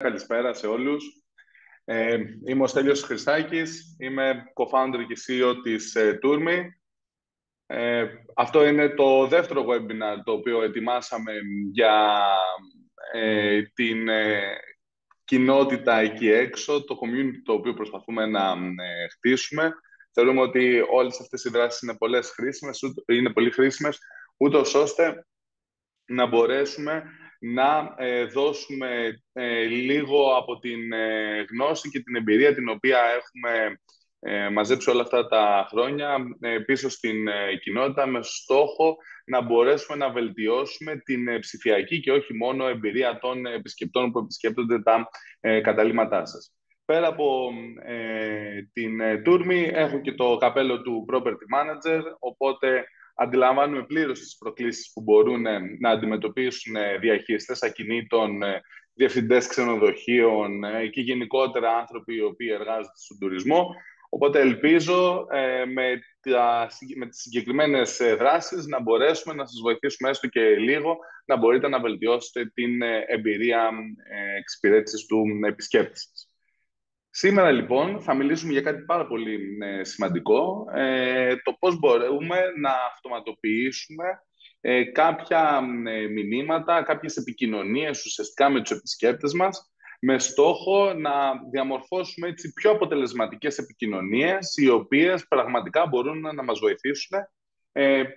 Καλησπέρα σε όλους. Είμαι ο Στέλιος Χριστάκης, είμαι co-founder και CEO της Tourme. Αυτό είναι το δεύτερο webinar το οποίο ετοιμάσαμε για την κοινότητα εκεί έξω, το community το οποίο προσπαθούμε να χτίσουμε. Θεωρούμε ότι όλες αυτές οι δράσεις είναι πολύ χρήσιμες, ούτως ώστε να μπορέσουμε να δώσουμε λίγο από την γνώση και την εμπειρία την οποία έχουμε μαζέψει όλα αυτά τα χρόνια πίσω στην κοινότητα με στόχο να μπορέσουμε να βελτιώσουμε την ψηφιακή και όχι μόνο εμπειρία των επισκεπτών που επισκέπτονται τα καταλύματά σας. Πέρα από την Tourme έχω και το καπέλο του Property Manager, οπότε αντιλαμβάνουμε πλήρως τις προκλήσεις που μπορούν να αντιμετωπίσουν διαχειριστές ακινήτων, διευθυντές ξενοδοχείων και γενικότερα άνθρωποι οι οποίοι εργάζονται στον τουρισμό. Οπότε ελπίζω με τις συγκεκριμένες δράσεις να μπορέσουμε να σας βοηθήσουμε έστω και λίγο να μπορείτε να βελτιώσετε την εμπειρία εξυπηρέτησης του επισκέπτη σας. Σήμερα, λοιπόν, θα μιλήσουμε για κάτι πάρα πολύ σημαντικό, το πώς μπορούμε να αυτοματοποιήσουμε κάποια μηνύματα, κάποιες επικοινωνίες ουσιαστικά με τους επισκέπτες μας, με στόχο να διαμορφώσουμε έτσι πιο αποτελεσματικές επικοινωνίες, οι οποίες πραγματικά μπορούν να μας βοηθήσουν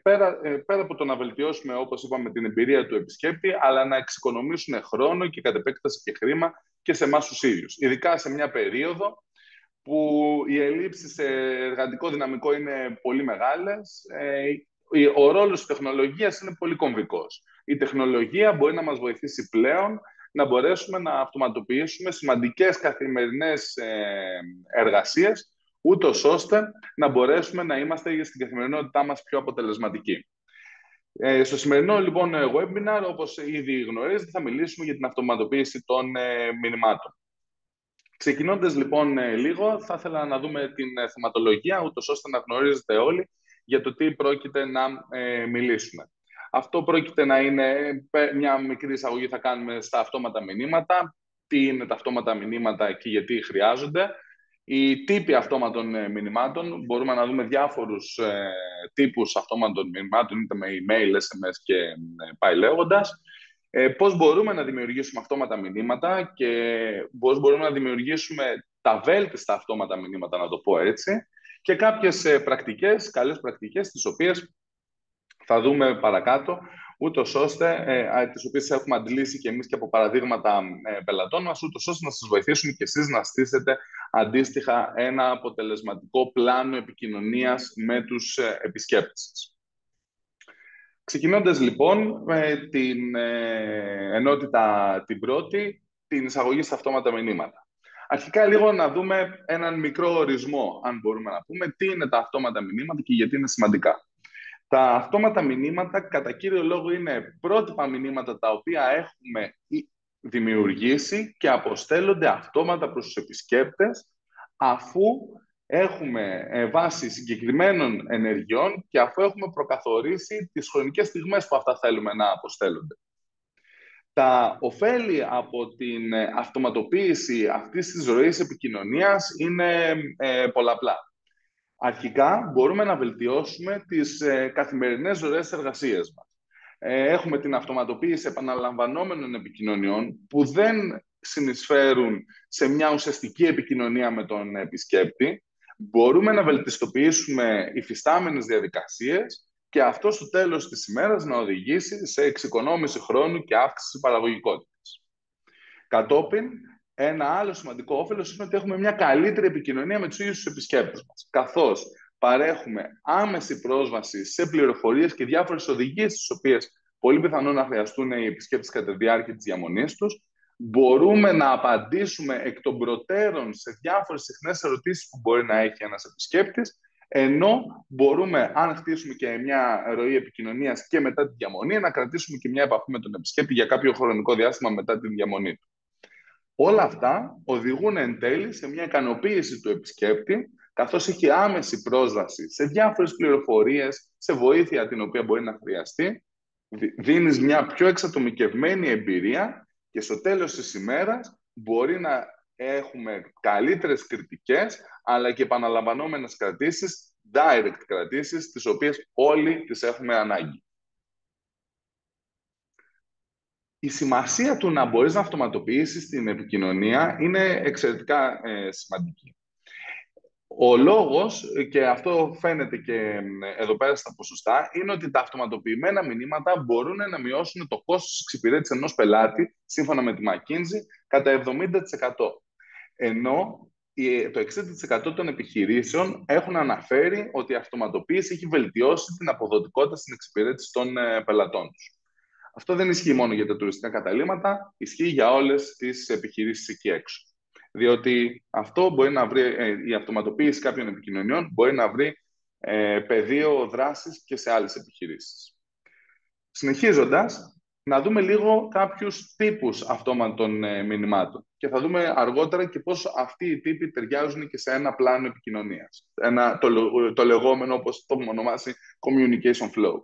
πέρα από το να βελτιώσουμε, όπως είπαμε, την εμπειρία του επισκέπτη, αλλά να εξοικονομήσουν χρόνο και κατ' επέκταση και χρήμα και σε εμάς τους ίδιους. Ειδικά σε μια περίοδο που οι ελλείψεις σε εργατικό δυναμικό είναι πολύ μεγάλες, ο ρόλος της τεχνολογίας είναι πολύ κομβικός. Η τεχνολογία μπορεί να μας βοηθήσει πλέον να μπορέσουμε να αυτοματοποιήσουμε σημαντικές καθημερινές εργασίες, ούτως ώστε να μπορέσουμε να είμαστε στην καθημερινότητά μας πιο αποτελεσματικοί. Στο σημερινό λοιπόν webinar, όπως ήδη γνωρίζετε, θα μιλήσουμε για την αυτοματοποίηση των μηνυμάτων. Ξεκινώντας λοιπόν λίγο, θα ήθελα να δούμε την θεματολογία, ούτως ώστε να γνωρίζετε όλοι για το τι πρόκειται να μιλήσουμε. Αυτό πρόκειται να είναι μια μικρή εισαγωγή θα κάνουμε στα αυτόματα μηνύματα, τι είναι τα αυτόματα μηνύματα και γιατί χρειάζονται. Οι τύποι αυτόματων μηνυμάτων, μπορούμε να δούμε διάφορους τύπους αυτόματων μηνυμάτων, είτε με email, SMS και πάει λέγοντας. Πώς μπορούμε να δημιουργήσουμε αυτόματα μηνύματα και πώς μπορούμε να δημιουργήσουμε τα βέλτιστα αυτόματα μηνύματα, να το πω έτσι, και κάποιες καλές πρακτικές, τις οποίες θα δούμε παρακάτω, ούτως ώστε, τις οποίες έχουμε αντλήσει και εμείς και από παραδείγματα πελατών μας, ούτως ώστε να σας βοηθήσουν και εσείς να στήσετε αντίστοιχα ένα αποτελεσματικό πλάνο επικοινωνίας με τους επισκέπτες σας. Ξεκινώντας λοιπόν με την ενότητα την πρώτη, την εισαγωγή στα αυτόματα μηνύματα. Αρχικά λίγο να δούμε έναν μικρό ορισμό, αν μπορούμε να πούμε, τι είναι τα αυτόματα μηνύματα και γιατί είναι σημαντικά. Τα αυτόματα μηνύματα, κατά κύριο λόγο, είναι πρότυπα μηνύματα τα οποία έχουμε δημιουργήσει και αποστέλλονται αυτόματα προς τους επισκέπτες, αφού έχουμε βάσει συγκεκριμένων ενεργειών και αφού έχουμε προκαθορίσει τις χρονικές στιγμές που αυτά θέλουμε να αποστέλλονται. Τα ωφέλη από την αυτοματοποίηση αυτής της ροής επικοινωνίας είναι πολλαπλά. Αρχικά, μπορούμε να βελτιώσουμε τις καθημερινές ροές εργασίας μας. Έχουμε την αυτοματοποίηση επαναλαμβανόμενων επικοινωνιών που δεν συνεισφέρουν σε μια ουσιαστική επικοινωνία με τον επισκέπτη. Μπορούμε να βελτιστοποιήσουμε υφιστάμενες διαδικασίες και αυτό στο τέλος της ημέρας να οδηγήσει σε εξοικονόμηση χρόνου και αύξηση παραγωγικότητας. Κατόπιν, ένα άλλο σημαντικό όφελος είναι ότι έχουμε μια καλύτερη επικοινωνία με τους ίδιους τους επισκέπτες μας, καθώς παρέχουμε άμεση πρόσβαση σε πληροφορίες και διάφορες οδηγίες, τις οποίες πολύ πιθανόν να χρειαστούν οι επισκέπτες κατά τη διάρκεια της διαμονής τους. Μπορούμε να απαντήσουμε εκ των προτέρων σε διάφορες συχνές ερωτήσεις που μπορεί να έχει ένας επισκέπτης, ενώ μπορούμε, αν χτίσουμε και μια ροή επικοινωνίας και μετά τη διαμονή, να κρατήσουμε και μια επαφή με τον επισκέπτη για κάποιο χρονικό διάστημα μετά τη διαμονή του. Όλα αυτά οδηγούν εν τέλει σε μια ικανοποίηση του επισκέπτη, καθώς έχει άμεση πρόσβαση σε διάφορες πληροφορίες, σε βοήθεια την οποία μπορεί να χρειαστεί. Δίνεις μια πιο εξατομικευμένη εμπειρία και στο τέλος της ημέρας μπορεί να έχουμε καλύτερες κριτικές, αλλά και επαναλαμβανόμενες κρατήσεις, direct κρατήσεις, τις οποίες όλοι τις έχουμε ανάγκη. Η σημασία του να μπορείς να αυτοματοποιήσεις την επικοινωνία είναι εξαιρετικά σημαντική. Ο λόγος, και αυτό φαίνεται και εδώ πέρα στα ποσοστά, είναι ότι τα αυτοματοποιημένα μηνύματα μπορούν να μειώσουν το κόστος εξυπηρέτησης ενός πελάτη, σύμφωνα με τη McKinsey, κατά 70%. Ενώ το 60% των επιχειρήσεων έχουν αναφέρει ότι η αυτοματοποίηση έχει βελτιώσει την αποδοτικότητα στην εξυπηρέτηση των πελατών τους. Αυτό δεν ισχύει μόνο για τα τουριστικά καταλύματα, ισχύει για όλες τις επιχειρήσεις εκεί έξω. Διότι αυτό μπορεί να βρει, η αυτοματοποίηση κάποιων επικοινωνιών μπορεί να βρει πεδίο δράσης και σε άλλες επιχειρήσεις. Συνεχίζοντας, να δούμε λίγο κάποιους τύπους αυτόματων μηνυμάτων. Και θα δούμε αργότερα και πώς αυτοί οι τύποι ταιριάζουν και σε ένα πλάνο επικοινωνίας. Το λεγόμενο, όπως το έχουμε ονομάσει, communication flow.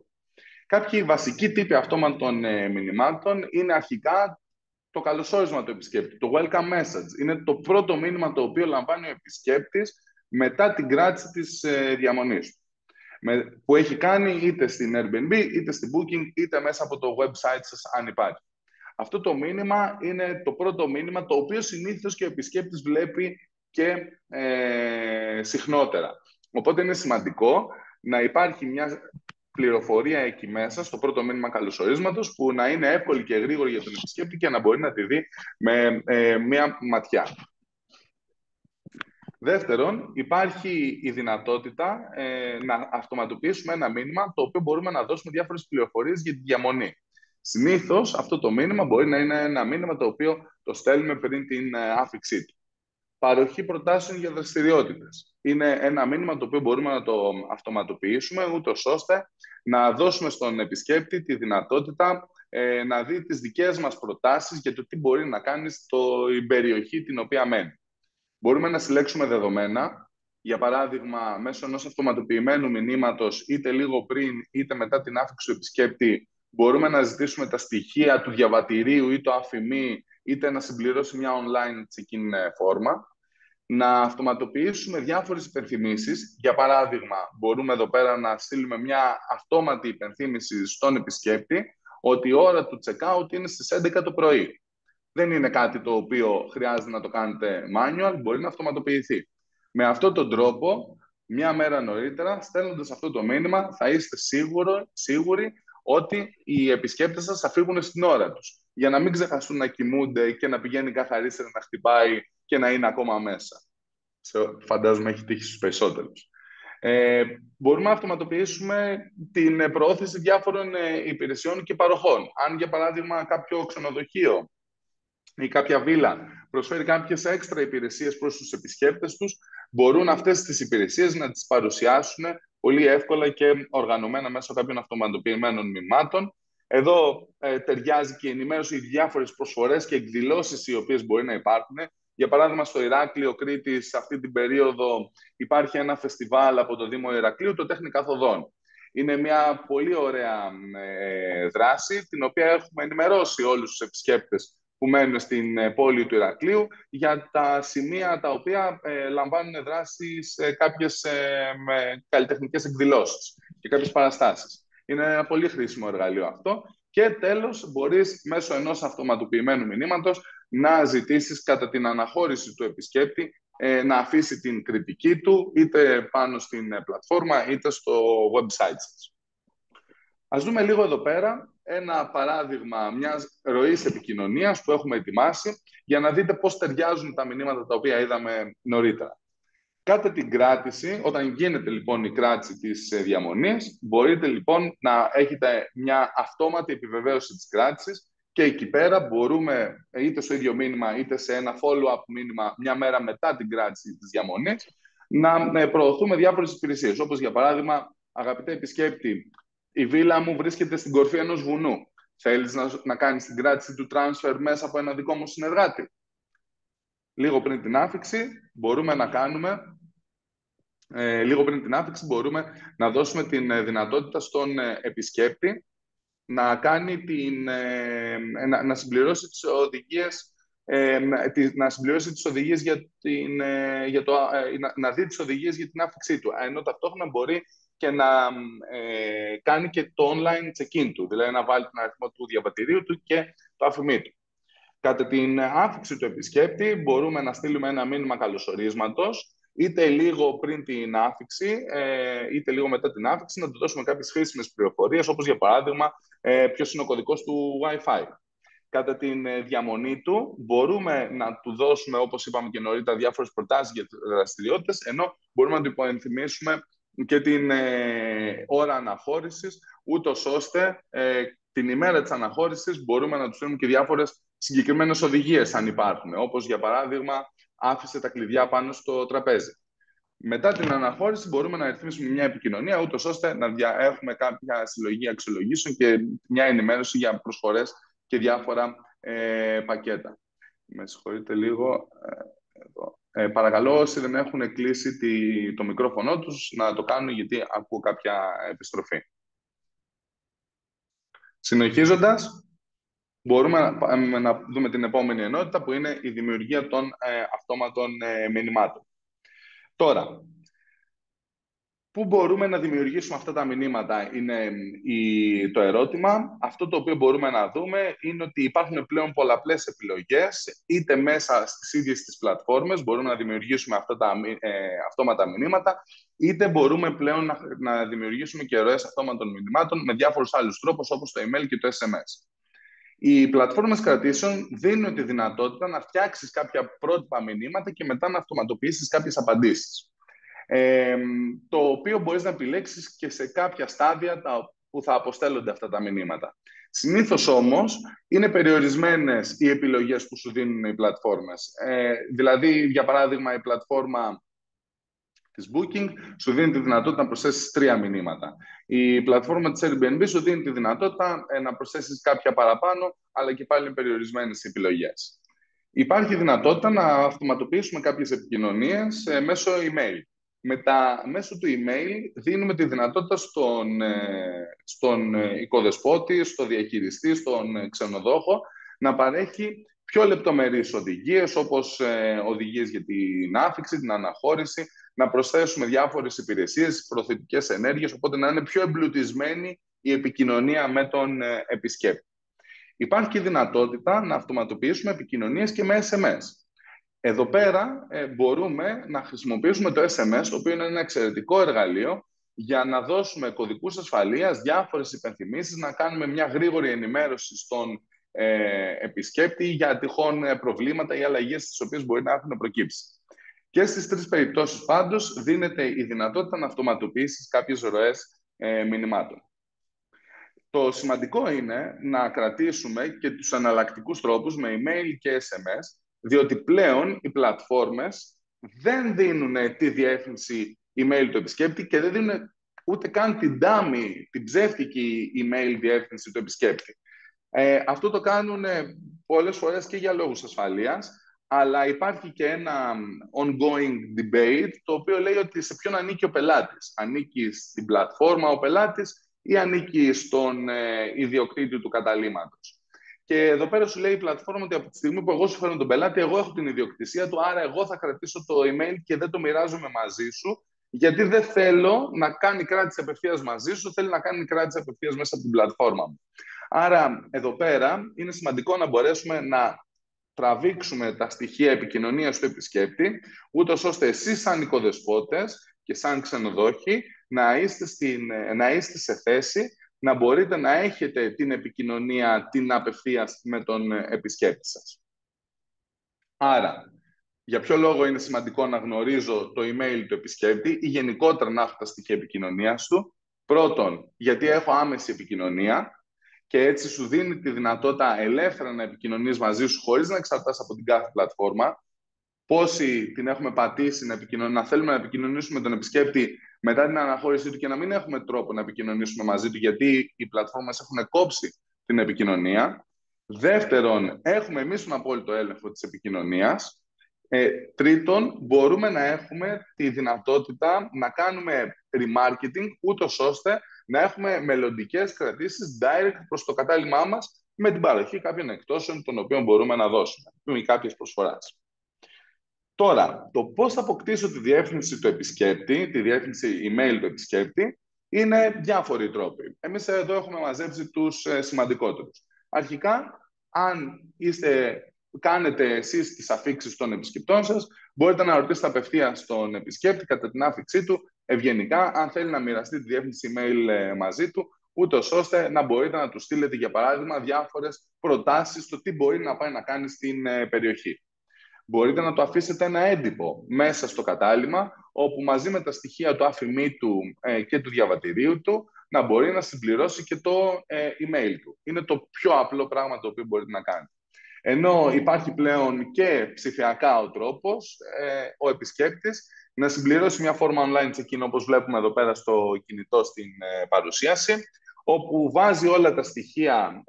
Κάποιοι βασικοί τύποι αυτόματων μηνυμάτων είναι αρχικά το καλωσόρισμα του επισκέπτη, το welcome message. Είναι το πρώτο μήνυμα το οποίο λαμβάνει ο επισκέπτης μετά την κράτηση της διαμονής του. Που έχει κάνει είτε στην Airbnb, είτε στην Booking, είτε μέσα από το website σας, αν υπάρχει. Αυτό το μήνυμα είναι το πρώτο μήνυμα, το οποίο συνήθως και ο επισκέπτης βλέπει και συχνότερα. Οπότε είναι σημαντικό να υπάρχει μια πληροφορία εκεί μέσα, στο πρώτο μήνυμα καλωσορίσματος, που να είναι εύκολη και γρήγορη για τον επισκέπτη και να μπορεί να τη δει με μία ματιά. Δεύτερον, υπάρχει η δυνατότητα να αυτοματοποιήσουμε ένα μήνυμα το οποίο μπορούμε να δώσουμε διάφορες πληροφορίες για τη διαμονή. Συνήθως αυτό το μήνυμα μπορεί να είναι ένα μήνυμα το οποίο το στέλνουμε πριν την άφιξή του. Παροχή προτάσεων για δραστηριότητες. Είναι ένα μήνυμα το οποίο μπορούμε να το αυτοματοποιήσουμε, ούτως ώστε να δώσουμε στον επισκέπτη τη δυνατότητα να δει τις δικές μας προτάσεις για το τι μπορεί να κάνει στην περιοχή την οποία μένει. Μπορούμε να συλλέξουμε δεδομένα, για παράδειγμα, μέσω ενός αυτοματοποιημένου μηνύματος, είτε λίγο πριν είτε μετά την άφιξη του επισκέπτη, μπορούμε να ζητήσουμε τα στοιχεία του διαβατηρίου ή το αφημί, είτε να συμπληρώσει μια online check-in φόρμα. Να αυτοματοποιήσουμε διάφορες υπενθυμίσεις. Για παράδειγμα, μπορούμε εδώ πέρα να στείλουμε μια αυτόματη υπενθύμηση στον επισκέπτη ότι η ώρα του check-out είναι στις 11 το πρωί. Δεν είναι κάτι το οποίο χρειάζεται να το κάνετε manual, μπορεί να αυτοματοποιηθεί. Με αυτόν τον τρόπο, μια μέρα νωρίτερα, στέλνοντας αυτό το μήνυμα, θα είστε σίγουροι ότι οι επισκέπτες σας θα φύγουν στην ώρα τους. Για να μην ξεχαστούν να κοιμούνται και να πηγαίνει καθαρίστερα να χτυπάει και να είναι ακόμα μέσα. Φαντάζομαι έχει τύχει στους περισσότερους. Μπορούμε να αυτοματοποιήσουμε την προώθηση διάφορων υπηρεσιών και παροχών. Αν, για παράδειγμα, κάποιο ξενοδοχείο ή κάποια βίλα προσφέρει κάποιες έξτρα υπηρεσίες προς τους επισκέπτες τους, μπορούν αυτές τις υπηρεσίες να τις παρουσιάσουν πολύ εύκολα και οργανωμένα μέσω κάποιων αυτοματοποιημένων μηνυμάτων. Εδώ ταιριάζει και η ενημέρωση για διάφορες προσφορές και εκδηλώσεις οι οποίες μπορεί να υπάρχουν. Για παράδειγμα, στο Ηράκλειο Κρήτης, αυτή την περίοδο υπάρχει ένα φεστιβάλ από το Δήμο Ηρακλείου, το Τέχνη Καθοδών. Είναι μια πολύ ωραία δράση, την οποία έχουμε ενημερώσει όλους τους επισκέπτες που μένουν στην πόλη του Ηρακλείου για τα σημεία τα οποία λαμβάνουν δράση σε κάποιες καλλιτεχνικές εκδηλώσεις και κάποιες παραστάσεις. Είναι ένα πολύ χρήσιμο εργαλείο αυτό. Και τέλος, μπορείς μέσω ενός αυτοματοποιημένου μηνύματος να ζητήσεις κατά την αναχώρηση του επισκέπτη να αφήσει την κριτική του είτε πάνω στην πλατφόρμα είτε στο website σας. Ας δούμε λίγο εδώ πέρα ένα παράδειγμα μιας ροής επικοινωνίας που έχουμε ετοιμάσει για να δείτε πώς ταιριάζουν τα μηνύματα τα οποία είδαμε νωρίτερα. Κατά την κράτηση, όταν γίνεται λοιπόν η κράτηση της διαμονής, μπορείτε λοιπόν να έχετε μια αυτόματη επιβεβαίωση της κράτησης και εκεί πέρα μπορούμε είτε στο ίδιο μήνυμα είτε σε ένα follow-up μήνυμα μια μέρα μετά την κράτηση της διαμονής να προωθούμε διάφορες υπηρεσίες. Όπως για παράδειγμα, αγαπητέ επισκέπτη, η βίλα μου βρίσκεται στην κορφή ενός βουνού. Θέλεις να κάνεις την κράτηση του transfer μέσα από ένα δικό μου συνεργάτη? Λίγο πριν την άφιξη μπορούμε να κάνουμε, να δώσουμε την δυνατότητα στον επισκέπτη να συμπληρώσει τις οδηγίες να συμπληρώσει τις οδηγίες να δει τις οδηγίες για την άφηξή του. Ενώ ταυτόχρονα μπορεί και να κάνει και το online check-in του, δηλαδή να βάλει τον αριθμό του διαβατηρίου του και το αφημί του. Κατά την άφηξη του επισκέπτη μπορούμε να στείλουμε ένα μήνυμα καλωσορίσματος, είτε λίγο πριν την άφηξη, είτε λίγο μετά την άφηξη, να του δώσουμε κάποιες χρήσιμες πληροφορίες, όπως για παράδειγμα ποιος είναι ο κωδικός του Wi-Fi. Κατά τη διαμονή του μπορούμε να του δώσουμε, όπως είπαμε και νωρίτερα, διάφορες προτάσεις για δραστηριότητες, ενώ μπορούμε να του υποενθυμίσουμε και την ώρα αναχώρησης, ούτως ώστε την ημέρα της αναχώρησης μπορούμε να του στείλουμε και διάφορες συγκεκριμένες οδηγίες, αν υπάρχουν, όπως για παράδειγμα άφησε τα κλειδιά πάνω στο τραπέζι. Μετά την αναχώρηση μπορούμε να ρυθμίσουμε μια επικοινωνία, ούτως ώστε να έχουμε κάποια συλλογή αξιολογήσεων και μια ενημέρωση για προσφορές και διάφορα πακέτα. Με συγχωρείτε λίγο. Παρακαλώ, όσοι δεν έχουν κλείσει το μικρόφωνο τους, να το κάνουν, γιατί ακούω κάποια επιστροφή. Συνεχίζοντας, μπορούμε να δούμε την επόμενη ενότητα, που είναι η δημιουργία των αυτόματων μηνυμάτων. Τώρα, πού μπορούμε να δημιουργήσουμε αυτά τα μηνύματα είναι το ερώτημα. Αυτό το οποίο μπορούμε να δούμε είναι ότι υπάρχουν πλέον πολλαπλές επιλογές, είτε μέσα στις ίδιες τις πλατφόρμες μπορούμε να δημιουργήσουμε αυτά τα αυτόματα μηνύματα, είτε μπορούμε πλέον να δημιουργήσουμε και ροές αυτόματων μηνυμάτων με διάφορους άλλους τρόπους, όπως το email και το SMS. Οι πλατφόρμες κρατήσεων δίνουν τη δυνατότητα να φτιάξεις κάποια πρότυπα μηνύματα και μετά να αυτοματοποιήσεις κάποιες απαντήσεις. Το οποίο μπορείς να επιλέξεις και σε κάποια στάδια που θα αποστέλλονται αυτά τα μηνύματα. Συνήθως όμως είναι περιορισμένες οι επιλογές που σου δίνουν οι πλατφόρμες. Δηλαδή, για παράδειγμα, η πλατφόρμα της Booking σου δίνει τη δυνατότητα να προσθέσεις 3 μηνύματα. Η πλατφόρμα της Airbnb σου δίνει τη δυνατότητα να προσθέσεις κάποια παραπάνω, αλλά και πάλι περιορισμένες επιλογές. Υπάρχει δυνατότητα να αυτοματοποιήσουμε κάποιες επικοινωνίες μέσω email. Μέσω του email δίνουμε τη δυνατότητα στον οικοδεσπότη, στο διαχειριστή, στον ξενοδόχο να παρέχει πιο λεπτομερείς οδηγίες, όπως οδηγίες για την άφηξη, την αναχώρηση, να προσθέσουμε διάφορες υπηρεσίες, προθετικές ενέργειες, οπότε να είναι πιο εμπλουτισμένη η επικοινωνία με τον επισκέπτη. Υπάρχει και η δυνατότητα να αυτοματοποιήσουμε επικοινωνίες και με SMS. Εδώ πέρα μπορούμε να χρησιμοποιήσουμε το SMS, το οποίο είναι ένα εξαιρετικό εργαλείο για να δώσουμε κωδικούς ασφαλείας, διάφορες υπενθυμίσεις, να κάνουμε μια γρήγορη ενημέρωση στον επισκέπτη για τυχόν προβλήματα ή αλλαγές τις οποίες μπορεί να έχουν προκύψει. Και στις 3 περιπτώσεις πάντως δίνεται η δυνατότητα να αυτοματοποιήσεις κάποιες ροές μηνυμάτων. Το σημαντικό είναι να κρατήσουμε και τους εναλλακτικούς τρόπους με email και SMS, διότι πλέον οι πλατφόρμες δεν δίνουν τη διεύθυνση email του επισκέπτη και δεν δίνουν ούτε καν την dummy, την ψεύτικη email διεύθυνση του επισκέπτη. Αυτό το κάνουν πολλές φορές και για λόγους ασφαλείας, αλλά υπάρχει και ένα ongoing debate, το οποίο λέει ότι σε ποιον ανήκει ο πελάτης. Ανήκει στην πλατφόρμα ο πελάτης ή ανήκει στον ιδιοκτήτη του καταλύματος. Και εδώ πέρα σου λέει η πλατφόρμα ότι από τη στιγμή που εγώ σου φέρνω τον πελάτη, εγώ έχω την ιδιοκτησία του, άρα εγώ θα κρατήσω το email και δεν το μοιράζομαι μαζί σου, γιατί δεν θέλω να κάνει κράτηση απευθείας μαζί σου, θέλει να κάνει κράτηση απευθείας μέσα από την πλατφόρμα μου. Άρα, εδώ πέρα είναι σημαντικό να μπορέσουμε να τραβήξουμε τα στοιχεία επικοινωνίας του επισκέπτη, ούτως ώστε εσείς σαν οικοδεσπότες και σαν ξενοδόχοι να είστε σε θέση να μπορείτε να έχετε την επικοινωνία την απευθείας με τον επισκέπτη σας. Άρα, για ποιο λόγο είναι σημαντικό να γνωρίζω το email του επισκέπτη ή γενικότερα να έχω τα στοιχεία επικοινωνίας του? Πρώτον, γιατί έχω άμεση επικοινωνία και έτσι σου δίνει τη δυνατότητα ελεύθερα να επικοινωνείς μαζί σου χωρίς να εξαρτάσαι από την κάθε πλατφόρμα. Πόσοι την έχουμε πατήσει να θέλουμε να επικοινωνήσουμε με τον επισκέπτη μετά την αναχώρησή του και να μην έχουμε τρόπο να επικοινωνήσουμε μαζί του, γιατί οι πλατφόρμες έχουν κόψει την επικοινωνία. Δεύτερον, έχουμε εμείς τον απόλυτο έλεγχο της επικοινωνίας. Τρίτον, μπορούμε να έχουμε τη δυνατότητα να κάνουμε remarketing, ούτως ώστε να έχουμε μελλοντικές κρατήσεις direct προς το κατάλημά μας, με την παροχή κάποιων εκτόσεων των οποίων μπορούμε να δώσουμε με κάποιες προσφορές. Τώρα, το πώς θα αποκτήσω τη διεύθυνση του επισκέπτη, τη διεύθυνση email του επισκέπτη, είναι διάφοροι τρόποι. Εμείς εδώ έχουμε μαζέψει τους σημαντικότερους. Αρχικά, αν κάνετε εσείς τις αφίξεις των επισκεπτών σας, μπορείτε να ρωτήσετε απευθείας τον επισκέπτη κατά την άφιξή του, ευγενικά, αν θέλει να μοιραστεί τη διεύθυνση email μαζί του, ούτως ώστε να μπορείτε να του στείλετε, για παράδειγμα, διάφορες προτάσεις στο τι μπορεί να πάει να κάνει στην περιοχή. Μπορείτε να το αφήσετε ένα έντυπο μέσα στο κατάλημα, όπου μαζί με τα στοιχεία του αφημί του και του διαβατηρίου του, να μπορεί να συμπληρώσει και το email του. Είναι το πιο απλό πράγμα το οποίο μπορείτε να κάνετε. Ενώ υπάρχει πλέον και ψηφιακά ο τρόπος, ο επισκέπτης να συμπληρώσει μια φόρμα online check-in, όπως βλέπουμε εδώ πέρα στο κινητό στην παρουσίαση, όπου βάζει όλα τα στοιχεία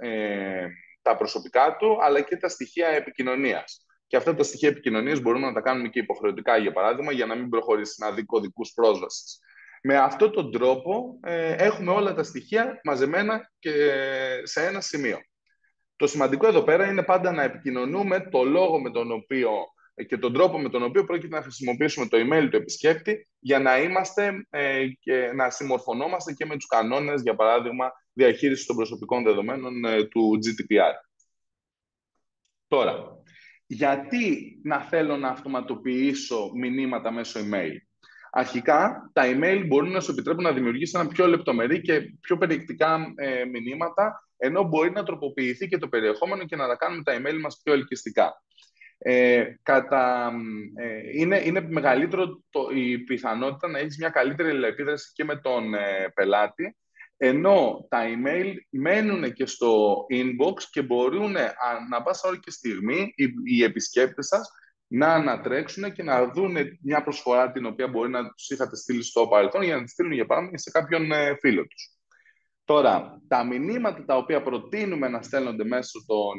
τα προσωπικά του, αλλά και τα στοιχεία επικοινωνίας. Και αυτά τα στοιχεία επικοινωνίας μπορούμε να τα κάνουμε και υποχρεωτικά, για παράδειγμα, για να μην προχωρήσει να δει κωδικούς πρόσβασης. Με αυτόν τον τρόπο έχουμε όλα τα στοιχεία μαζεμένα και σε ένα σημείο. Το σημαντικό εδώ πέρα είναι πάντα να επικοινωνούμε το λόγο με τον οποίο και τον τρόπο με τον οποίο πρόκειται να χρησιμοποιήσουμε το email του επισκέπτη για να είμαστε και να συμμορφωνόμαστε και με τους κανόνες, για παράδειγμα, διαχείρισης των προσωπικών δεδομένων του GDPR. Τώρα, γιατί να θέλω να αυτοματοποιήσω μηνύματα μέσω email? Αρχικά, τα email μπορούν να σου επιτρέπουν να δημιουργήσει ένα πιο λεπτομερή και πιο περιεκτικά μηνύματα, ενώ μπορεί να τροποποιηθεί και το περιεχόμενο και να τα κάνουμε τα email μας πιο ελκυστικά. Είναι μεγαλύτερο η πιθανότητα να έχεις μια καλύτερη αλληλεπίδραση και με τον πελάτη, ενώ τα email μένουν και στο inbox και μπορούν να πάσα όλη και στιγμή οι επισκέπτες σας να ανατρέξουν και να δουν μια προσφορά την οποία μπορεί να τους είχατε στείλει στο παρελθόν για να τη στείλουν, για παράδειγμα, σε κάποιον φίλο τους. Τώρα, τα μηνύματα τα οποία προτείνουμε να στέλνονται μέσω των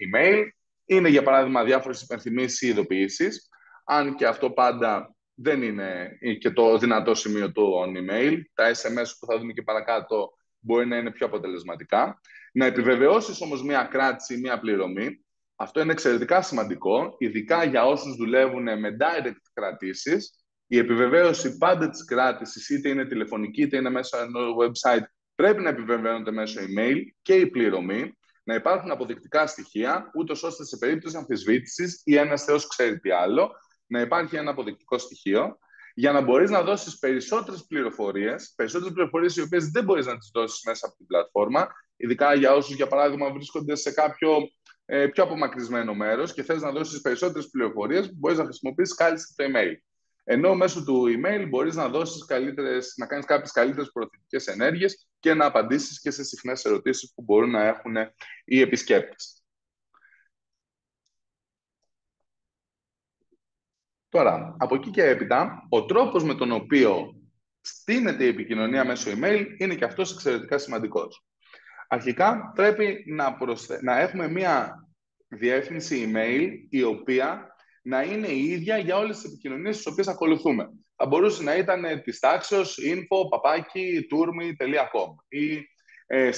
email είναι, για παράδειγμα, διάφορες υπενθυμίσεις ή ειδοποιήσεις, αν και αυτό πάντα δεν είναι και το δυνατό σημείο των email. Τα SMS που θα δούμε και παρακάτω μπορεί να είναι πιο αποτελεσματικά. Να επιβεβαιώσεις όμως μια κράτηση ή μια πληρωμή. Αυτό είναι εξαιρετικά σημαντικό, ειδικά για όσους δουλεύουν με direct κρατήσεις. Η επιβεβαίωση πάντα της κράτησης, είτε είναι τηλεφωνική είτε είναι μέσω ενός website, πρέπει να επιβεβαιώνεται μέσω email, και η πληρωμή. Να υπάρχουν αποδεικτικά στοιχεία, ούτως ώστε σε περίπτωση αμφισβήτησης ή ένας θεός ξέρει τι άλλο, να υπάρχει ένα αποδεικτικό στοιχείο, για να μπορείς να δώσεις περισσότερες πληροφορίες οι οποίες δεν μπορείς να τις δώσεις μέσα από την πλατφόρμα, ειδικά για όσους, για παράδειγμα, βρίσκονται σε κάποιο πιο απομακρυσμένο μέρος και θες να δώσεις περισσότερες πληροφορίες, μπορείς να χρησιμοποιήσεις κάλλιστα το email. Ενώ μέσω του email μπορείς να κάνεις κάποιες καλύτερες προωθητικές ενέργειες και να απαντήσεις και σε συχνές ερωτήσεις που μπορούν να έχουν οι επισκέπτες. Τώρα, από εκεί και έπειτα, ο τρόπος με τον οποίο στείνεται η επικοινωνία μέσω email είναι και αυτός εξαιρετικά σημαντικός. Αρχικά, πρέπει να έχουμε μία διεύθυνση email η οποία να είναι η ίδια για όλες τις επικοινωνίες τις οποίες ακολουθούμε. Θα μπορούσε να ήταν της τάξεως info@tourme.com ή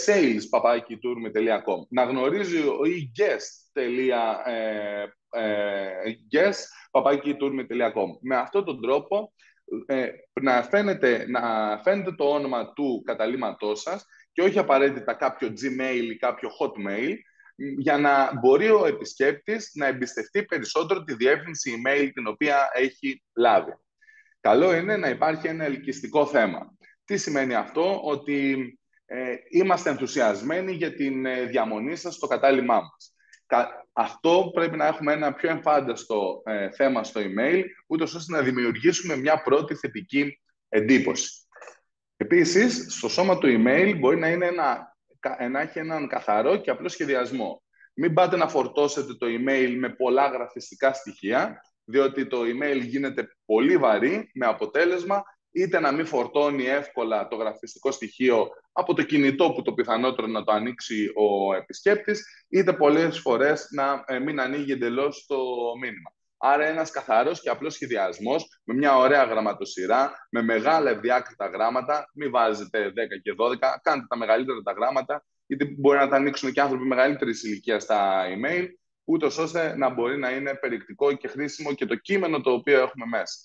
sales@tourme.com. Να γνωρίζει η guest@tourme.com. Με αυτόν τον τρόπο να φαίνεται το όνομα του καταλύματός σας και όχι απαραίτητα κάποιο Gmail ή κάποιο Hotmail, για να μπορεί ο επισκέπτης να εμπιστευτεί περισσότερο τη διεύθυνση email την οποία έχει λάβει. Καλό είναι να υπάρχει ένα ελκυστικό θέμα. Τι σημαίνει αυτό? Ότι είμαστε ενθουσιασμένοι για την διαμονή σας στο κατάλημά μας. Αυτό πρέπει να έχουμε ένα πιο εμφάνταστο θέμα στο email, ούτως ώστε να δημιουργήσουμε μια πρώτη θετική εντύπωση. Επίσης, στο σώμα του email μπορεί να έχει έναν καθαρό και απλό σχεδιασμό. Μην πάτε να φορτώσετε το email με πολλά γραφιστικά στοιχεία, διότι το email γίνεται πολύ βαρύ, με αποτέλεσμα είτε να μην φορτώνει εύκολα το γραφιστικό στοιχείο από το κινητό που το πιθανότερο να το ανοίξει ο επισκέπτης, είτε πολλές φορές να μην ανοίγει εντελώς το μήνυμα. Άρα ένας καθαρός και απλός σχεδιασμός, με μια ωραία γραμματοσυρά, με μεγάλα ευδιάκριτα γράμματα, μην βάζετε 10 και 12, κάντε τα μεγαλύτερα τα γράμματα, γιατί μπορεί να τα ανοίξουν και άνθρωποι μεγαλύτερης ηλικίας στα email, ούτως ώστε να μπορεί να είναι περιεκτικό και χρήσιμο και το κείμενο το οποίο έχουμε μέσα.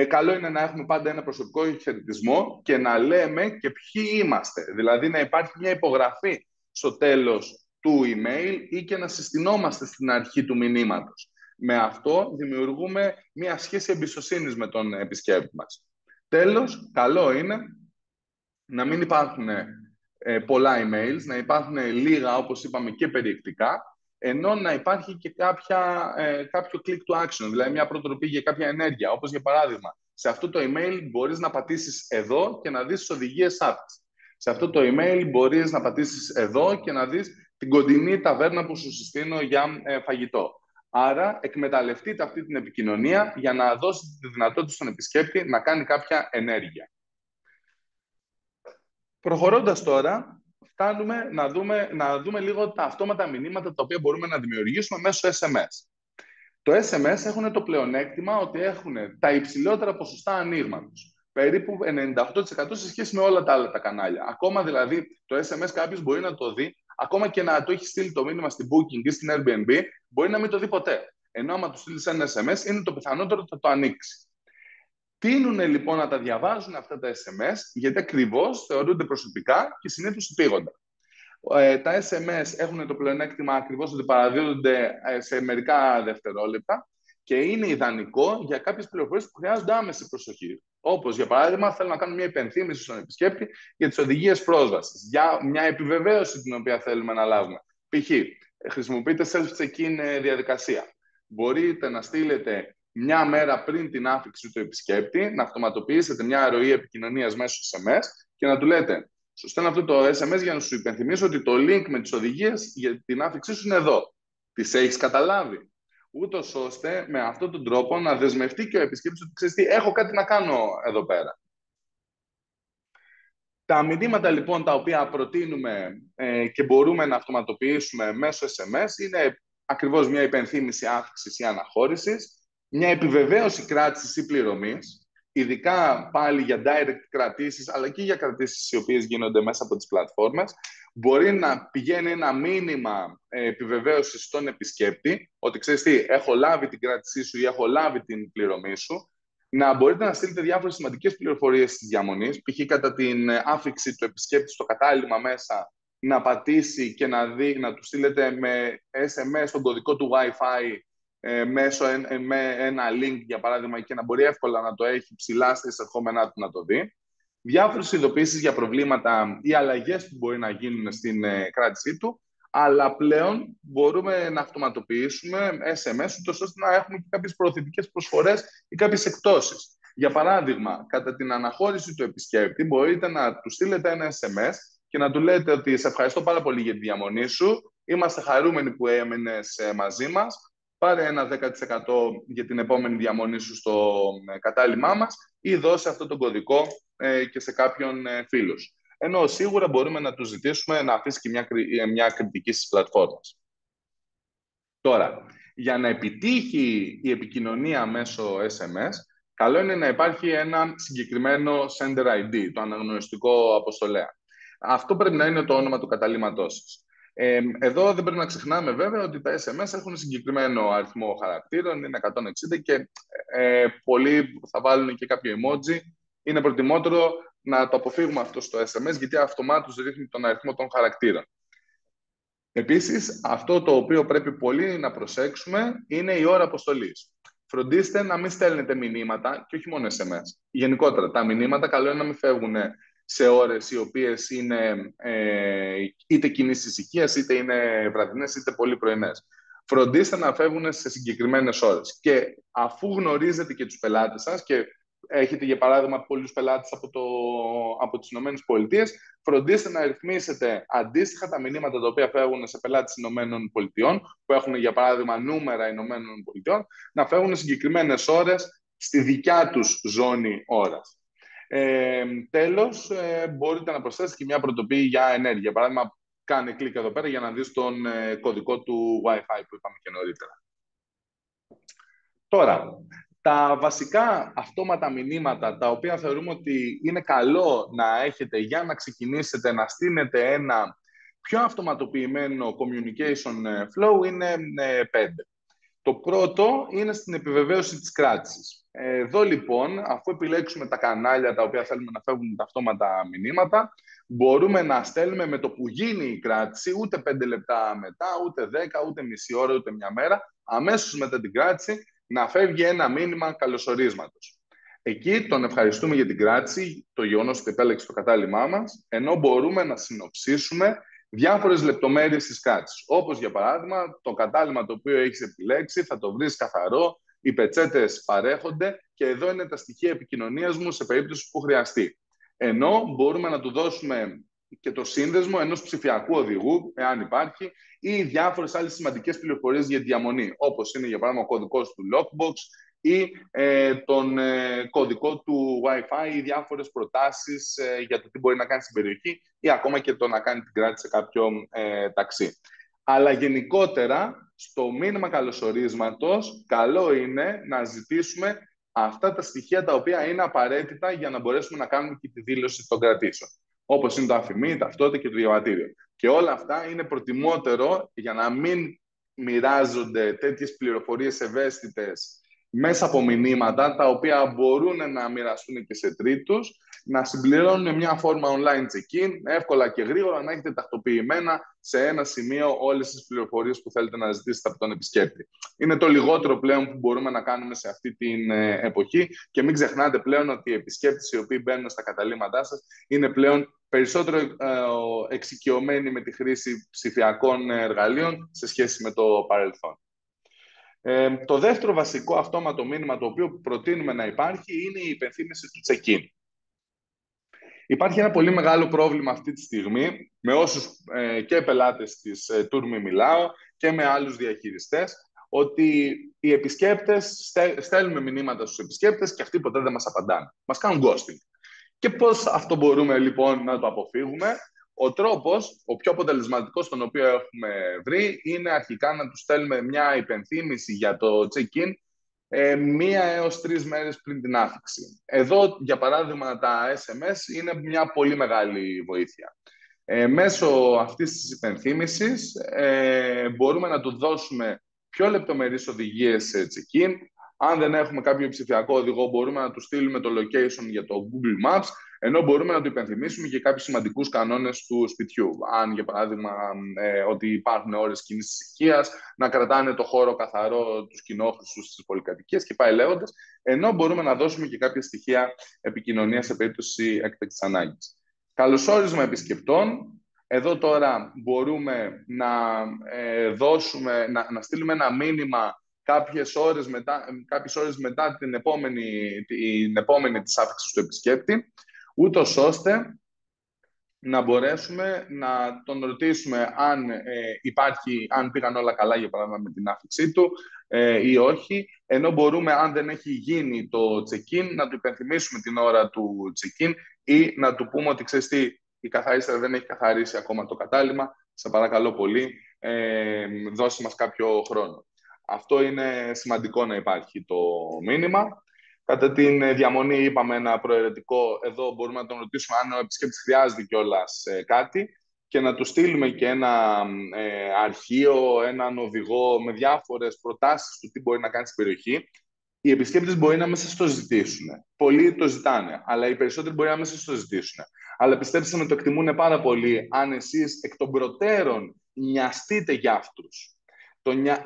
Καλό είναι να έχουμε πάντα ένα προσωπικό χαιρετισμό και να λέμε και ποιοι είμαστε. Δηλαδή να υπάρχει μια υπογραφή στο τέλος του email ή και να συστηνόμαστε στην αρχή του μηνύματος. Με αυτό δημιουργούμε μια σχέση εμπιστοσύνης με τον επισκέπτη μας. Τέλος, καλό είναι να μην υπάρχουν πολλά emails, να υπάρχουν λίγα, όπως είπαμε, και περιεκτικά, ενώ να υπάρχει και κάποιο click to action, δηλαδή μια προτροπή για κάποια ενέργεια. Όπως για παράδειγμα, σε αυτό το email μπορείς να πατήσεις εδώ και να δεις τις οδηγίες άφηξης. Σε αυτό το email μπορείς να πατήσεις εδώ και να δεις την κοντινή ταβέρνα που σου συστήνω για φαγητό. Άρα, εκμεταλλευτείτε αυτή την επικοινωνία για να δώσετε τη δυνατότητα στον επισκέπτη να κάνει κάποια ενέργεια. Προχωρώντας τώρα, φτάνουμε να δούμε λίγο τα αυτόματα μηνύματα τα οποία μπορούμε να δημιουργήσουμε μέσω SMS. Το SMS έχουν το πλεονέκτημα ότι έχουν τα υψηλότερα ποσοστά ανοίγματος. Περίπου 98% σε σχέση με όλα τα άλλα τα κανάλια. Ακόμα δηλαδή το SMS κάποιος μπορεί να το δει, ακόμα και να το έχει στείλει το μήνυμα στην Booking ή στην Airbnb, μπορεί να μην το δει ποτέ. Ενώ άμα του στείλει ένα SMS, είναι το πιθανότερο ότι θα το ανοίξει. Τείνουν λοιπόν να τα διαβάζουν αυτά τα SMS, γιατί ακριβώς θεωρούνται προσωπικά και συνήθως επίγοντα. Τα SMS έχουν το πλεονέκτημα ακριβώς ότι παραδίδονται σε μερικά δευτερόλεπτα και είναι ιδανικό για κάποιες πληροφορίες που χρειάζονται άμεση προσοχή. Όπως, για παράδειγμα, θέλω να κάνω μια υπενθύμηση στον επισκέπτη για τις οδηγίες πρόσβασης, για μια επιβεβαίωση την οποία θέλουμε να λάβουμε. Π.χ. χρησιμοποιείτε self-check-in διαδικασία. Μπορείτε να στείλετε μια μέρα πριν την άφηξη του επισκέπτη, να αυτοματοποιήσετε μια ροή επικοινωνίας μέσω SMS και να του λέτε: σου στέλνω αυτό το SMS για να σου υπενθυμίσω ότι το link με τις οδηγίες για την άφηξή σου είναι εδώ. Τις έχεις καταλάβει? Ούτως ώστε με αυτόν τον τρόπο να δεσμευτεί και ο επισκέπτης ότι ξέρεις τι, έχω κάτι να κάνω εδώ πέρα. Τα μηνύματα λοιπόν τα οποία προτείνουμε και μπορούμε να αυτοματοποιήσουμε μέσω SMS είναι ακριβώς μια υπενθύμηση άφηξης ή αναχώρησης, μια επιβεβαίωση κράτησης ή πληρωμής, ειδικά πάλι για direct κρατήσεις, αλλά και για κρατήσεις οι οποίες γίνονται μέσα από τις πλατφόρμες. Μπορεί να πηγαίνει ένα μήνυμα επιβεβαίωσης στον επισκέπτη, ότι ξέρεις τι, έχω λάβει την κράτησή σου ή έχω λάβει την πληρωμή σου. Να μπορείτε να στείλετε διάφορες σημαντικές πληροφορίες της διαμονής, π.χ. κατά την άφηξη του επισκέπτη στο κατάλημα μέσα, να πατήσει και να του στείλετε με SMS τον κωδικό του Wi-Fi με ένα link, για παράδειγμα, και να μπορεί εύκολα να το έχει ψηλά στα εισερχόμενά του να το δει. Διάφορες ειδοποιήσεις για προβλήματα ή αλλαγές που μπορεί να γίνουν στην κράτησή του, αλλά πλέον μπορούμε να αυτοματοποιήσουμε SMS, ούτως ώστε να έχουμε και κάποιες προωθητικές προσφορές ή κάποιες εκτόσεις. Για παράδειγμα, κατά την αναχώρηση του επισκέπτη, μπορείτε να του στείλετε ένα SMS και να του λέτε ότι σε ευχαριστώ πάρα πολύ για τη διαμονή σου, είμαστε χαρούμενοι που έμεινες μαζί μας, πάρε ένα 10% για την επόμενη διαμονή σου στο κατάλημά μας ή δώσε αυτό τον κωδικό και σε κάποιον φίλο σου. Ενώ σίγουρα μπορούμε να του ζητήσουμε να αφήσει και μια κριτική στις πλατφόρμες. Τώρα, για να επιτύχει η επικοινωνία μέσω SMS, καλό είναι να υπάρχει ένα συγκεκριμένο sender ID, το αναγνωριστικό αποστολέα. Αυτό πρέπει να είναι το όνομα του καταλήμματός σας. Εδώ δεν πρέπει να ξεχνάμε βέβαια ότι τα SMS έχουν συγκεκριμένο αριθμό χαρακτήρων, είναι 160 και πολλοί θα βάλουν και κάποιο emoji. Είναι προτιμότερο να το αποφύγουμε αυτό στο SMS, γιατί αυτομάτως ρίχνει τον αριθμό των χαρακτήρων. Επίσης, αυτό το οποίο πρέπει πολύ να προσέξουμε είναι η ώρα αποστολής. Φροντίστε να μην στέλνετε μηνύματα και όχι μόνο SMS. Γενικότερα, τα μηνύματα καλό είναι να μην φεύγουν σε ώρες οι οποίες είναι είτε κοινής ησυχίας, είτε είναι βραδινές, είτε πολύ πρωινές. Φροντίστε να φεύγουν σε συγκεκριμένες ώρες. Και αφού γνωρίζετε και τους πελάτες σας και έχετε για παράδειγμα πολλούς πελάτες από τις ΗΠΑ, φροντίστε να ρυθμίσετε αντίστοιχα τα μηνύματα τα οποία φεύγουν σε πελάτες ΗΠΑ, που έχουν για παράδειγμα νούμερα ΗΠΑ, να φεύγουν συγκεκριμένες ώρες στη δικιά τους ζώνη ώρας. Τέλος, μπορείτε να προσθέσετε και μια πρωτοπή για ενέργεια. Για παράδειγμα, κάνε κλικ εδώ πέρα για να δεις τον κωδικό του Wi-Fi που είπαμε και νωρίτερα. Τώρα, τα βασικά αυτόματα μηνύματα, τα οποία θεωρούμε ότι είναι καλό να έχετε για να ξεκινήσετε να στείλετε ένα πιο αυτοματοποιημένο communication flow είναι 5. Το πρώτο είναι στην επιβεβαίωση της κράτησης. Εδώ λοιπόν, αφού επιλέξουμε τα κανάλια τα οποία θέλουμε να φεύγουν τα αυτόματα μηνύματα, μπορούμε να στέλνουμε με το που γίνει η κράτηση, ούτε 5 λεπτά μετά, ούτε 10, ούτε μισή ώρα, ούτε μια μέρα, αμέσως μετά την κράτηση, να φεύγει ένα μήνυμα καλωσορίσματος. Εκεί τον ευχαριστούμε για την κράτηση, το γεγονός ότι επέλεξε το κατάλημά μας, ενώ μπορούμε να συνοψίσουμε διάφορες λεπτομέρειες της κράτησης. Όπως για παράδειγμα, το κατάλημα το οποίο έχεις επιλέξει θα το βρεις καθαρό, οι πετσέτες παρέχονται και εδώ είναι τα στοιχεία επικοινωνίας μου σε περίπτωση που χρειαστεί. Ενώ μπορούμε να του δώσουμε και το σύνδεσμο ενός ψηφιακού οδηγού, εάν υπάρχει, ή διάφορες άλλες σημαντικές πληροφορίες για τη διαμονή, όπως είναι για παράδειγμα ο κωδικός του Lockbox ή τον κωδικό του Wi-Fi ή διάφορες προτάσεις για το τι μπορεί να κάνει στην περιοχή ή ακόμα και το να κάνει την κράτηση σε κάποιο ταξί. Αλλά γενικότερα, στο μήνυμα καλωσορίσματος, καλό είναι να ζητήσουμε αυτά τα στοιχεία τα οποία είναι απαραίτητα για να μπορέσουμε να κάνουμε και τη δήλωση των κρατήσεων. Όπως είναι το αφημί, ταυτότητα και το διαβατήριο. Και όλα αυτά είναι προτιμότερο για να μην μοιράζονται τέτοιες πληροφορίες ευαίσθητες μέσα από μηνύματα, τα οποία μπορούν να μοιραστούν και σε τρίτους, να συμπληρώνουν μια φόρμα online check-in, εύκολα και γρήγορα να έχετε τακτοποιημένα σε ένα σημείο όλες τις πληροφορίες που θέλετε να ζητήσετε από τον επισκέπτη. Είναι το λιγότερο πλέον που μπορούμε να κάνουμε σε αυτή την εποχή και μην ξεχνάτε πλέον ότι οι επισκέπτες οι οποίοι μπαίνουν στα καταλήμματά σας είναι πλέον περισσότερο εξοικειωμένοι με τη χρήση ψηφιακών εργαλείων σε σχέση με το παρελθόν. Το δεύτερο βασικό αυτόματο μήνυμα το οποίο προτείνουμε να υπάρχει είναι η υπενθύμηση του check-in. Υπάρχει ένα πολύ μεγάλο πρόβλημα αυτή τη στιγμή με όσους και πελάτες της Tourme μιλάω και με άλλους διαχειριστές, ότι οι επισκέπτες, στέλνουμε μηνύματα στους επισκέπτες και αυτοί ποτέ δεν μας απαντάνε. Μας κάνουν ghosting. Και πώς αυτό μπορούμε λοιπόν να το αποφύγουμε? Ο τρόπος, ο πιο αποτελεσματικός τον οποίο έχουμε βρει, είναι αρχικά να τους στέλνουμε μια υπενθύμηση για το check-in 1 έως 3 μέρες πριν την άφηξη. Εδώ, για παράδειγμα, τα SMS είναι μια πολύ μεγάλη βοήθεια. Μέσω αυτής της υπενθύμησης μπορούμε να του δώσουμε πιο λεπτομερείς οδηγίες σε check-in. Αν δεν έχουμε κάποιο ψηφιακό οδηγό, μπορούμε να του στείλουμε το location για το Google Maps, ενώ μπορούμε να του υπενθυμίσουμε και κάποιους σημαντικούς κανόνες του σπιτιού. Αν, για παράδειγμα, ότι υπάρχουν ώρες κοινής ησυχίας, να κρατάνε το χώρο καθαρό, τους κοινόχρηστους στις πολυκατοικίες και πάει λέγοντας, ενώ μπορούμε να δώσουμε και κάποια στοιχεία επικοινωνίας σε περίπτωση έκτακτης ανάγκης. Καλωσόρισμα επισκεπτών. Εδώ τώρα μπορούμε να στείλουμε ένα μήνυμα κάποιες ώρες μετά την επόμενη της άφηξης του επισκέπτη, ούτως ώστε να μπορέσουμε να τον ρωτήσουμε αν πήγαν όλα καλά, για παράδειγμα, με την άφηξή του ή όχι, ενώ μπορούμε, αν δεν έχει γίνει το check-in, να του υπενθυμίσουμε την ώρα του check-in ή να του πούμε ότι, ξέρεις τι, η καθαρίστρια δεν έχει καθαρίσει ακόμα το κατάλημα, σε παρακαλώ πολύ, δώσε μας κάποιο χρόνο. Αυτό είναι σημαντικό να υπάρχει το μήνυμα. Κατά την διαμονή είπαμε ένα προαιρετικό, εδώ μπορούμε να τον ρωτήσουμε αν ο επισκέπτης χρειάζεται κιόλας κάτι και να του στείλουμε και ένα αρχείο, έναν οδηγό με διάφορες προτάσεις του τι μπορεί να κάνει στην περιοχή. Οι επισκέπτες μπορεί να μέσα στο ζητήσουν. Πολλοί το ζητάνε, αλλά οι περισσότεροι μπορεί να μέσα στο ζητήσουν. Αλλά πιστέψτε με, το εκτιμούν πάρα πολύ αν εσείς εκ των προτέρων νοιαστείτε για αυτούς.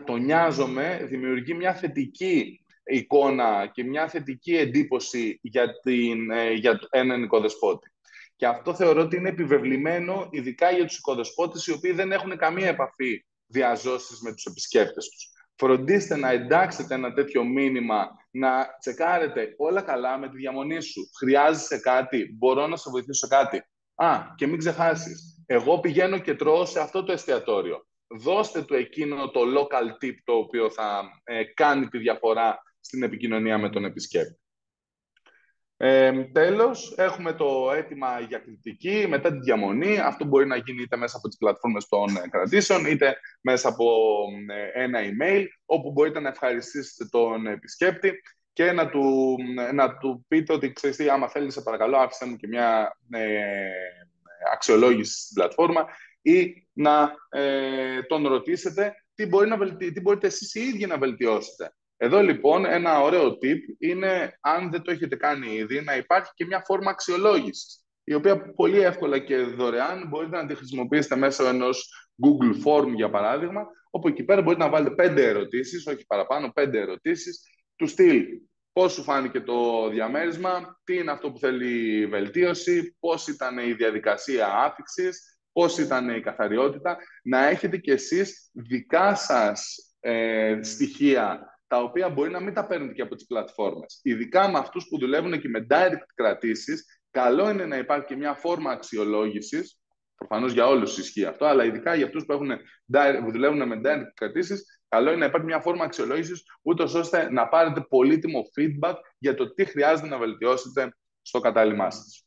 Το νοιάζομαι δημιουργεί μια θετική εικόνα και μια θετική εντύπωση για έναν οικοδεσπότη. Και αυτό θεωρώ ότι είναι επιβεβλημένο ειδικά για τους οικοδεσπότες οι οποίοι δεν έχουν καμία επαφή διαζώσης με τους επισκέπτες τους. Φροντίστε να εντάξετε ένα τέτοιο μήνυμα, να τσεκάρετε όλα καλά με τη διαμονή σου. Χρειάζεσαι κάτι, μπορώ να σε βοηθήσω κάτι. Και μην ξεχάσεις, εγώ πηγαίνω και τρώω σε αυτό το εστιατόριο. Δώστε του εκείνο το local tip το οποίο θα κάνει τη διαφορά στην επικοινωνία με τον επισκέπτη. Τέλος, έχουμε το αίτημα για κριτική μετά τη διαμονή. Αυτό μπορεί να γίνει είτε μέσα από τις πλατφόρμες των κρατήσεων, είτε μέσα από ένα email, όπου μπορείτε να ευχαριστήσετε τον επισκέπτη και να του πείτε ότι, ξέρεις τι, άμα θέλεις, σε παρακαλώ, άφησε μου και μια αξιολόγηση στην πλατφόρμα ή να τον ρωτήσετε τι μπορείτε εσείς οι ίδιοι να βελτιώσετε. Εδώ λοιπόν ένα ωραίο tip είναι, αν δεν το έχετε κάνει ήδη, να υπάρχει και μια φόρμα αξιολόγησης, η οποία πολύ εύκολα και δωρεάν μπορείτε να τη χρησιμοποιήσετε μέσω ενός Google Form, για παράδειγμα, όπου εκεί πέρα μπορείτε να βάλετε 5 ερωτήσεις, όχι παραπάνω, 5 ερωτήσεις, του στυλ πώς σου φάνηκε το διαμέρισμα, τι είναι αυτό που θέλει βελτίωση, πώς ήταν η διαδικασία άφιξης, πώς ήταν η καθαριότητα, να έχετε κι εσείς δικά σας στοιχεία, τα οποία μπορεί να μην τα παίρνετε και από τις πλατφόρμες. Ειδικά με αυτούς που δουλεύουν και με direct κρατήσεις, καλό είναι να υπάρχει και μια φόρμα αξιολόγησης. Προφανώς για όλους ισχύει αυτό, αλλά ειδικά για αυτούς που δουλεύουν με direct κρατήσεις, καλό είναι να υπάρχει μια φόρμα αξιολόγησης, ούτως ώστε να πάρετε πολύτιμο feedback για το τι χρειάζεται να βελτιώσετε στο κατάλημά σας.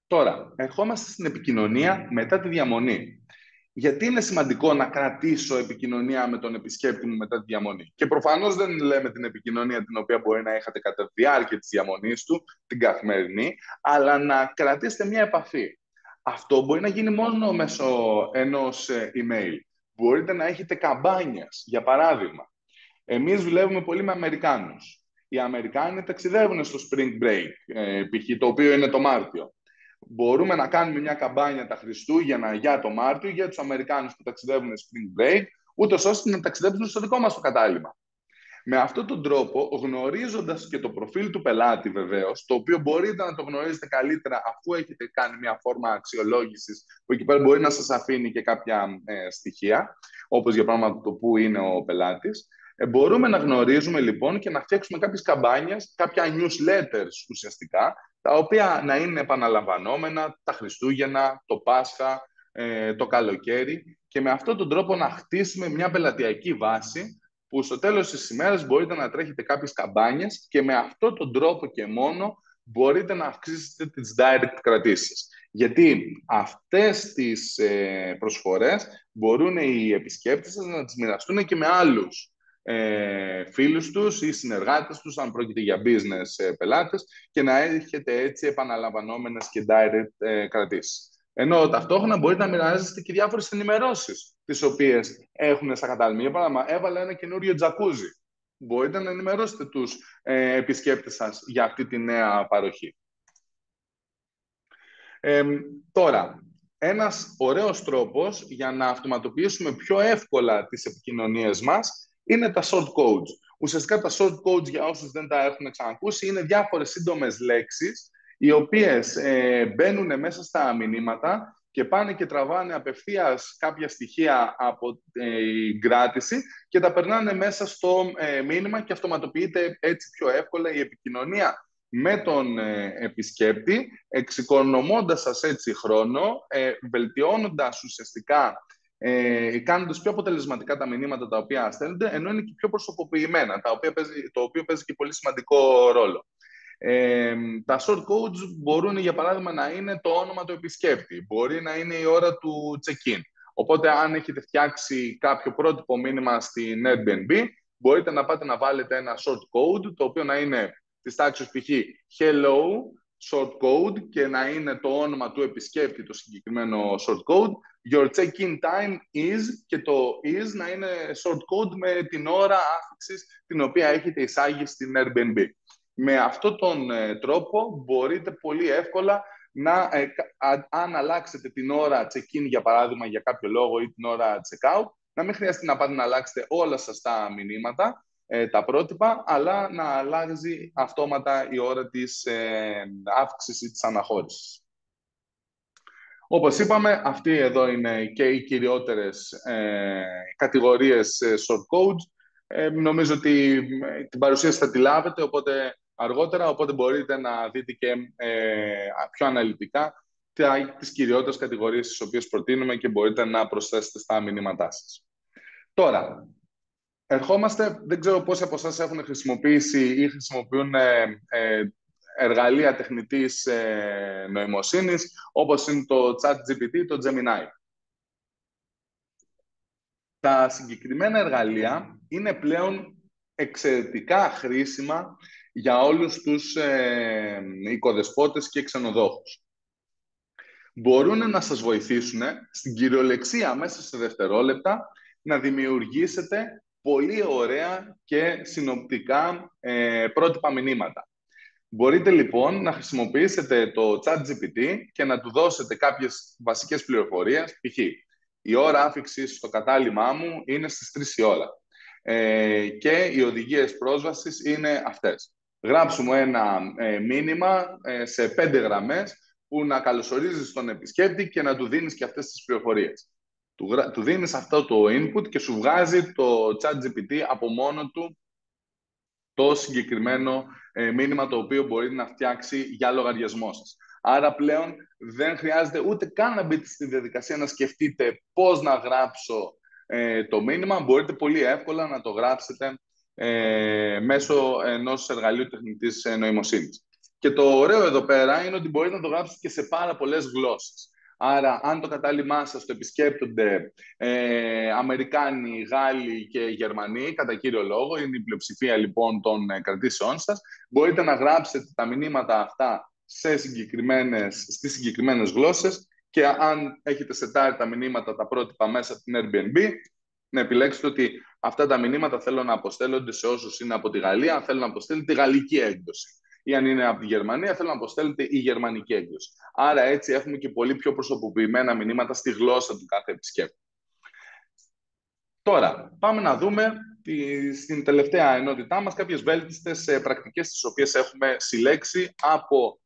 Τώρα, ερχόμαστε στην επικοινωνία μετά τη διαμονή. Γιατί είναι σημαντικό να κρατήσω επικοινωνία με τον επισκέπτη μου μετά τη διαμονή? Και προφανώς δεν λέμε την επικοινωνία την οποία μπορεί να είχατε κατά τη διάρκεια της διαμονής του, την καθημερινή, αλλά να κρατήσετε μια επαφή. Αυτό μπορεί να γίνει μόνο μέσω ενός email. Μπορείτε να έχετε καμπάνιες, για παράδειγμα. Εμείς δουλεύουμε πολύ με Αμερικάνους. Οι Αμερικάνοι ταξιδεύουν στο Spring Break, π.χ. το οποίο είναι το Μάρτιο. Μπορούμε να κάνουμε μια καμπάνια τα Χριστούγεννα για το Μάρτιο για τους Αμερικάνους που ταξιδεύουν Spring Break, ούτως ώστε να ταξιδέψουν στο δικό μας το κατάλημα. Με αυτόν τον τρόπο, γνωρίζοντας και το προφίλ του πελάτη βεβαίως, το οποίο μπορείτε να το γνωρίζετε καλύτερα αφού έχετε κάνει μια φόρμα αξιολόγησης, που εκεί πέρα μπορεί να σας αφήνει και κάποια στοιχεία, όπως για παράδειγμα το που είναι ο πελάτης. Μπορούμε να γνωρίζουμε λοιπόν και να φτιάξουμε κάποιες καμπάνιες, κάποια newsletters ουσιαστικά, τα οποία να είναι επαναλαμβανόμενα τα Χριστούγεννα, το Πάσχα, το καλοκαίρι, και με αυτόν τον τρόπο να χτίσουμε μια πελατειακή βάση, που στο τέλος της ημέρας μπορείτε να τρέχετε κάποιες καμπάνιες και με αυτόν τον τρόπο και μόνο μπορείτε να αυξήσετε τις direct κρατήσεις. Γιατί αυτές τις προσφορές μπορούν οι επισκέπτες σας να τις μοιραστούν και με άλλους φίλους τους ή συνεργάτες τους, αν πρόκειται για business πελάτες, και να έχετε έτσι επαναλαμβανόμενες και direct κρατήσεις. Ενώ ταυτόχρονα μπορείτε να μοιράζεστε και διάφορες ενημερώσεις, τις οποίες έχουν στα κατάλημα. Για παράδειγμα, έβαλα ένα καινούριο τζακούζι. Μπορείτε να ενημερώσετε τους επισκέπτες σας για αυτή τη νέα παροχή. Τώρα, ένας ωραίος τρόπος για να αυτοματοποιήσουμε πιο εύκολα τις επικοινωνίες μας είναι τα short codes. Ουσιαστικά τα short codes, για όσους δεν τα έχουν ξανακούσει, είναι διάφορες σύντομες λέξεις, οι οποίες μπαίνουν μέσα στα μηνύματα και πάνε και τραβάνε απευθείας κάποια στοιχεία από την κράτηση και τα περνάνε μέσα στο μήνυμα και αυτοματοποιείται έτσι πιο εύκολα η επικοινωνία με τον επισκέπτη, εξοικονομώντας σας έτσι χρόνο, βελτιώνοντας ουσιαστικά, κάνοντας πιο αποτελεσματικά τα μηνύματα τα οποία στέλνετε, ενώ είναι και πιο προσωποποιημένα, το οποίο παίζει και πολύ σημαντικό ρόλο. Τα short codes μπορούν, για παράδειγμα, να είναι το όνομα του επισκέπτη, μπορεί να είναι η ώρα του check-in. Οπότε, αν έχετε φτιάξει κάποιο πρότυπο μήνυμα στην Airbnb, μπορείτε να πάτε να βάλετε ένα short code, το οποίο να είναι της τάξης π.χ. hello, short code, και να είναι το όνομα του επισκέπτη, το συγκεκριμένο short code. Your check-in time is, και το is να είναι short code με την ώρα άφηξης την οποία έχετε εισάγει στην Airbnb. Με αυτόν τον τρόπο μπορείτε πολύ εύκολα αν αλλάξετε την ώρα check-in, για παράδειγμα, για κάποιο λόγο, ή την ώρα check-out, να μην χρειάζεται να πάτε να αλλάξετε όλα σας τα μηνύματα, τα πρότυπα, αλλά να αλλάζει αυτόματα η ώρα της αύξησης της αναχώρησης. Όπως είπαμε, αυτοί εδώ είναι και οι κυριότερες κατηγορίες short codes. Νομίζω ότι την παρουσίαση θα τη λάβετε αργότερα, οπότε μπορείτε να δείτε και πιο αναλυτικά τις κυριότερες κατηγορίες τις οποίες προτείνουμε και μπορείτε να προσθέσετε στα μηνύματά σας. Τώρα, ερχόμαστε, δεν ξέρω πόσοι από εσάς έχουν χρησιμοποιήσει ή χρησιμοποιούν εργαλεία τεχνητής νοημοσύνης, όπως είναι το ChatGPT, το Gemini. Τα συγκεκριμένα εργαλεία είναι πλέον εξαιρετικά χρήσιμα για όλους τους οικοδεσπότες και ξενοδόχους. μπορούν να σας βοηθήσουν στην κυριολεξία μέσα σε δευτερόλεπτα να δημιουργήσετε πολύ ωραία και συνοπτικά πρότυπα μηνύματα. Μπορείτε λοιπόν να χρησιμοποιήσετε το ChatGPT και να του δώσετε κάποιες βασικές πληροφορίες. Π.χ. η ώρα άφιξης στο κατάλημά μου είναι στις 3 η ώρα και οι οδηγίες πρόσβασης είναι αυτές. Γράψου μου ένα μήνυμα σε 5 γραμμές που να καλωσορίζεις τον επισκέπτη και να του δίνεις και αυτές τις πληροφορίες. Του δίνεις αυτό το input και σου βγάζει το ChatGPT από μόνο του το συγκεκριμένο μήνυμα το οποίο μπορεί να φτιάξει για λογαριασμό σας. Άρα πλέον δεν χρειάζεται ούτε καν να μπείτε στη διαδικασία να σκεφτείτε πώς να γράψω το μήνυμα. Μπορείτε πολύ εύκολα να το γράψετε μέσω ενός εργαλείου τεχνητής νοημοσύνης. Και το ωραίο εδώ πέρα είναι ότι μπορείτε να το γράψετε και σε πάρα πολλές γλώσσες. Άρα, αν το κατάλημά σας το επισκέπτονται Αμερικάνοι, Γάλλοι και Γερμανοί, κατά κύριο λόγο, είναι η πλειοψηφία λοιπόν των κρατήσεών σας, μπορείτε να γράψετε τα μηνύματα αυτά στις συγκεκριμένες γλώσσες και αν έχετε σετάρει τα μηνύματα τα πρότυπα μέσα από την Airbnb, να επιλέξετε ότι αυτά τα μηνύματα θέλω να αποστέλλονται σε όσους είναι από τη Γαλλία, αν θέλω να αποστέλλετε τη γαλλική έκδοση. Ή αν είναι από τη Γερμανία, θέλω να αποστέλλετε η γερμανική έκδοση. Άρα έτσι έχουμε και πολύ πιο προσωποποιημένα μηνύματα στη γλώσσα του κάθε επισκέπτη. Τώρα, πάμε να δούμε στην τελευταία ενότητά μας κάποιες βέλτιστες πρακτικές τις οποίες έχουμε συλλέξει από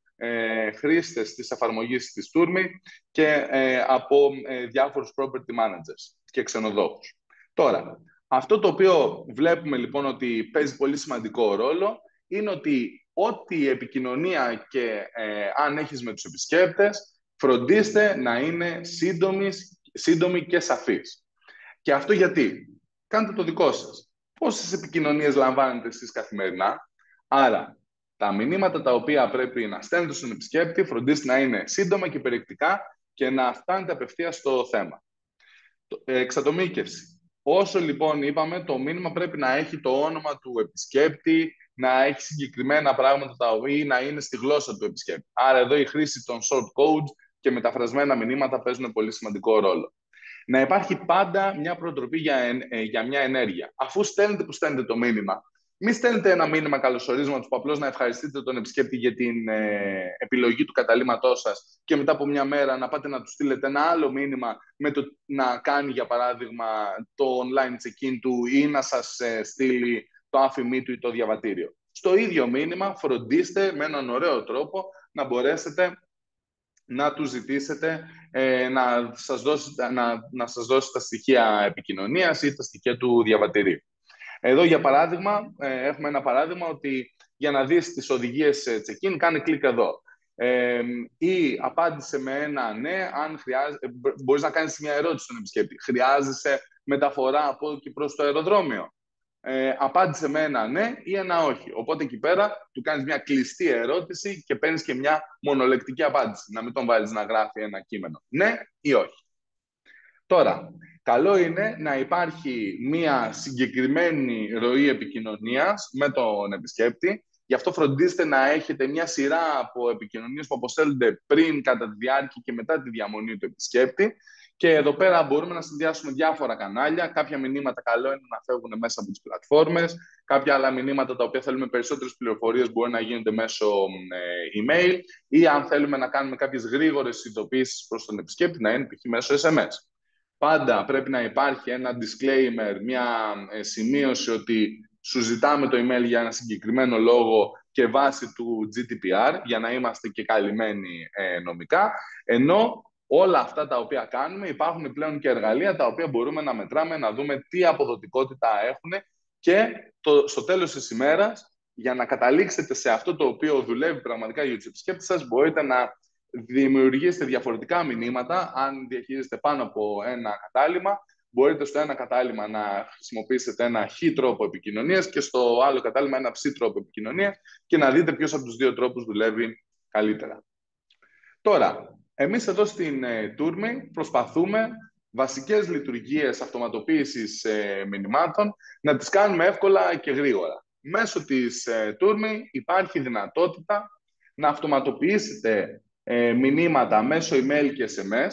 χρήστες της εφαρμογής της Tourme και από διάφορους property managers και ξενοδόχους. Τώρα, αυτό το οποίο βλέπουμε λοιπόν ότι παίζει πολύ σημαντικό ρόλο είναι ότι ό,τι επικοινωνία και αν έχεις με τους επισκέπτες, φροντίστε να είναι σύντομη και σαφής. Και αυτό γιατί? Κάντε το δικό σας. Πόσες επικοινωνίες λαμβάνετε εσείς καθημερινά? Άρα, τα μηνύματα τα οποία πρέπει να στέλνετε στον επισκέπτη, φροντίστε να είναι σύντομα και περιεκτικά και να φτάνετε απευθείας στο θέμα. Εξατομίκευση. Όσο λοιπόν είπαμε, το μήνυμα πρέπει να έχει το όνομα του επισκέπτη, να έχει συγκεκριμένα πράγματα τα οποία να είναι στη γλώσσα του επισκέπτη. Άρα εδώ η χρήση των short codes και μεταφρασμένα μηνύματα παίζουν πολύ σημαντικό ρόλο. Να υπάρχει πάντα μια προτροπή για μια ενέργεια. Αφού στέλνετε το μήνυμα, μην στέλνετε ένα μήνυμα καλωσορίσματος που απλώς να ευχαριστείτε τον επισκέπτη για την επιλογή του καταλύματός σας και μετά από μια μέρα να πάτε να του στείλετε ένα άλλο μήνυμα με το να κάνει, για παράδειγμα, το online check-in του ή να σας στείλει το άφημί του ή το διαβατήριο. Στο ίδιο μήνυμα φροντίστε με έναν ωραίο τρόπο να μπορέσετε να του ζητήσετε να σας δώσει τα στοιχεία επικοινωνίας ή τα στοιχεία του διαβατηρίου. Εδώ, για παράδειγμα, έχουμε ένα παράδειγμα ότι για να δεις τις οδηγίες check-in, κάνε κλικ εδώ. Ή απάντησε με ένα ναι, αν μπορείς να κάνεις μια ερώτηση στον επισκέπτη. Χρειάζεσαι μεταφορά από εκεί προς το αεροδρόμιο? Απάντησε με ένα ναι ή ένα όχι. Οπότε εκεί πέρα του κάνεις μια κλειστή ερώτηση και παίρνεις και μια μονολεκτική απάντηση. Να μην τον βάλεις να γράφει ένα κείμενο. Ναι ή όχι. Τώρα, καλό είναι να υπάρχει μια συγκεκριμένη ροή επικοινωνίας με τον επισκέπτη. Γι' αυτό φροντίστε να έχετε μια σειρά από επικοινωνίες που αποστέλλονται πριν, κατά τη διάρκεια και μετά τη διαμονή του επισκέπτη. Και εδώ πέρα μπορούμε να συνδυάσουμε διάφορα κανάλια. Κάποια μηνύματα καλό είναι να φεύγουν μέσα από τις πλατφόρμες. Κάποια άλλα μηνύματα τα οποία θέλουμε περισσότερες πληροφορίες μπορεί να γίνονται μέσω email. Ή αν θέλουμε να κάνουμε κάποιες γρήγορες ειδοποιήσεις προς τον επισκέπτη, να είναι π.χ. μέσω SMS. Πάντα πρέπει να υπάρχει ένα disclaimer, μια σημείωση ότι σου ζητάμε το email για ένα συγκεκριμένο λόγο και βάση του GDPR, για να είμαστε και καλυμμένοι νομικά, ενώ όλα αυτά τα οποία κάνουμε υπάρχουν πλέον και εργαλεία τα οποία μπορούμε να μετράμε, να δούμε τι αποδοτικότητα έχουν και στο τέλος της ημέρας, για να καταλήξετε σε αυτό το οποίο δουλεύει πραγματικά για τους επισκέπτες σας, μπορείτε να δημιουργήσετε διαφορετικά μηνύματα. Αν διαχειρίζετε πάνω από ένα κατάλημα, μπορείτε στο ένα κατάλημα να χρησιμοποιήσετε ένα χ τρόπο επικοινωνίας και στο άλλο κατάλημα ένα ψ τρόπο επικοινωνίας και να δείτε ποιος από τους δύο τρόπους δουλεύει καλύτερα. Τώρα, εμείς εδώ στην Tourme προσπαθούμε βασικές λειτουργίες αυτοματοποίησης μηνυμάτων να τις κάνουμε εύκολα και γρήγορα. Μέσω της Tourme υπάρχει δυνατότητα να αυτοματοποιήσετε μηνύματα μέσω email και SMS.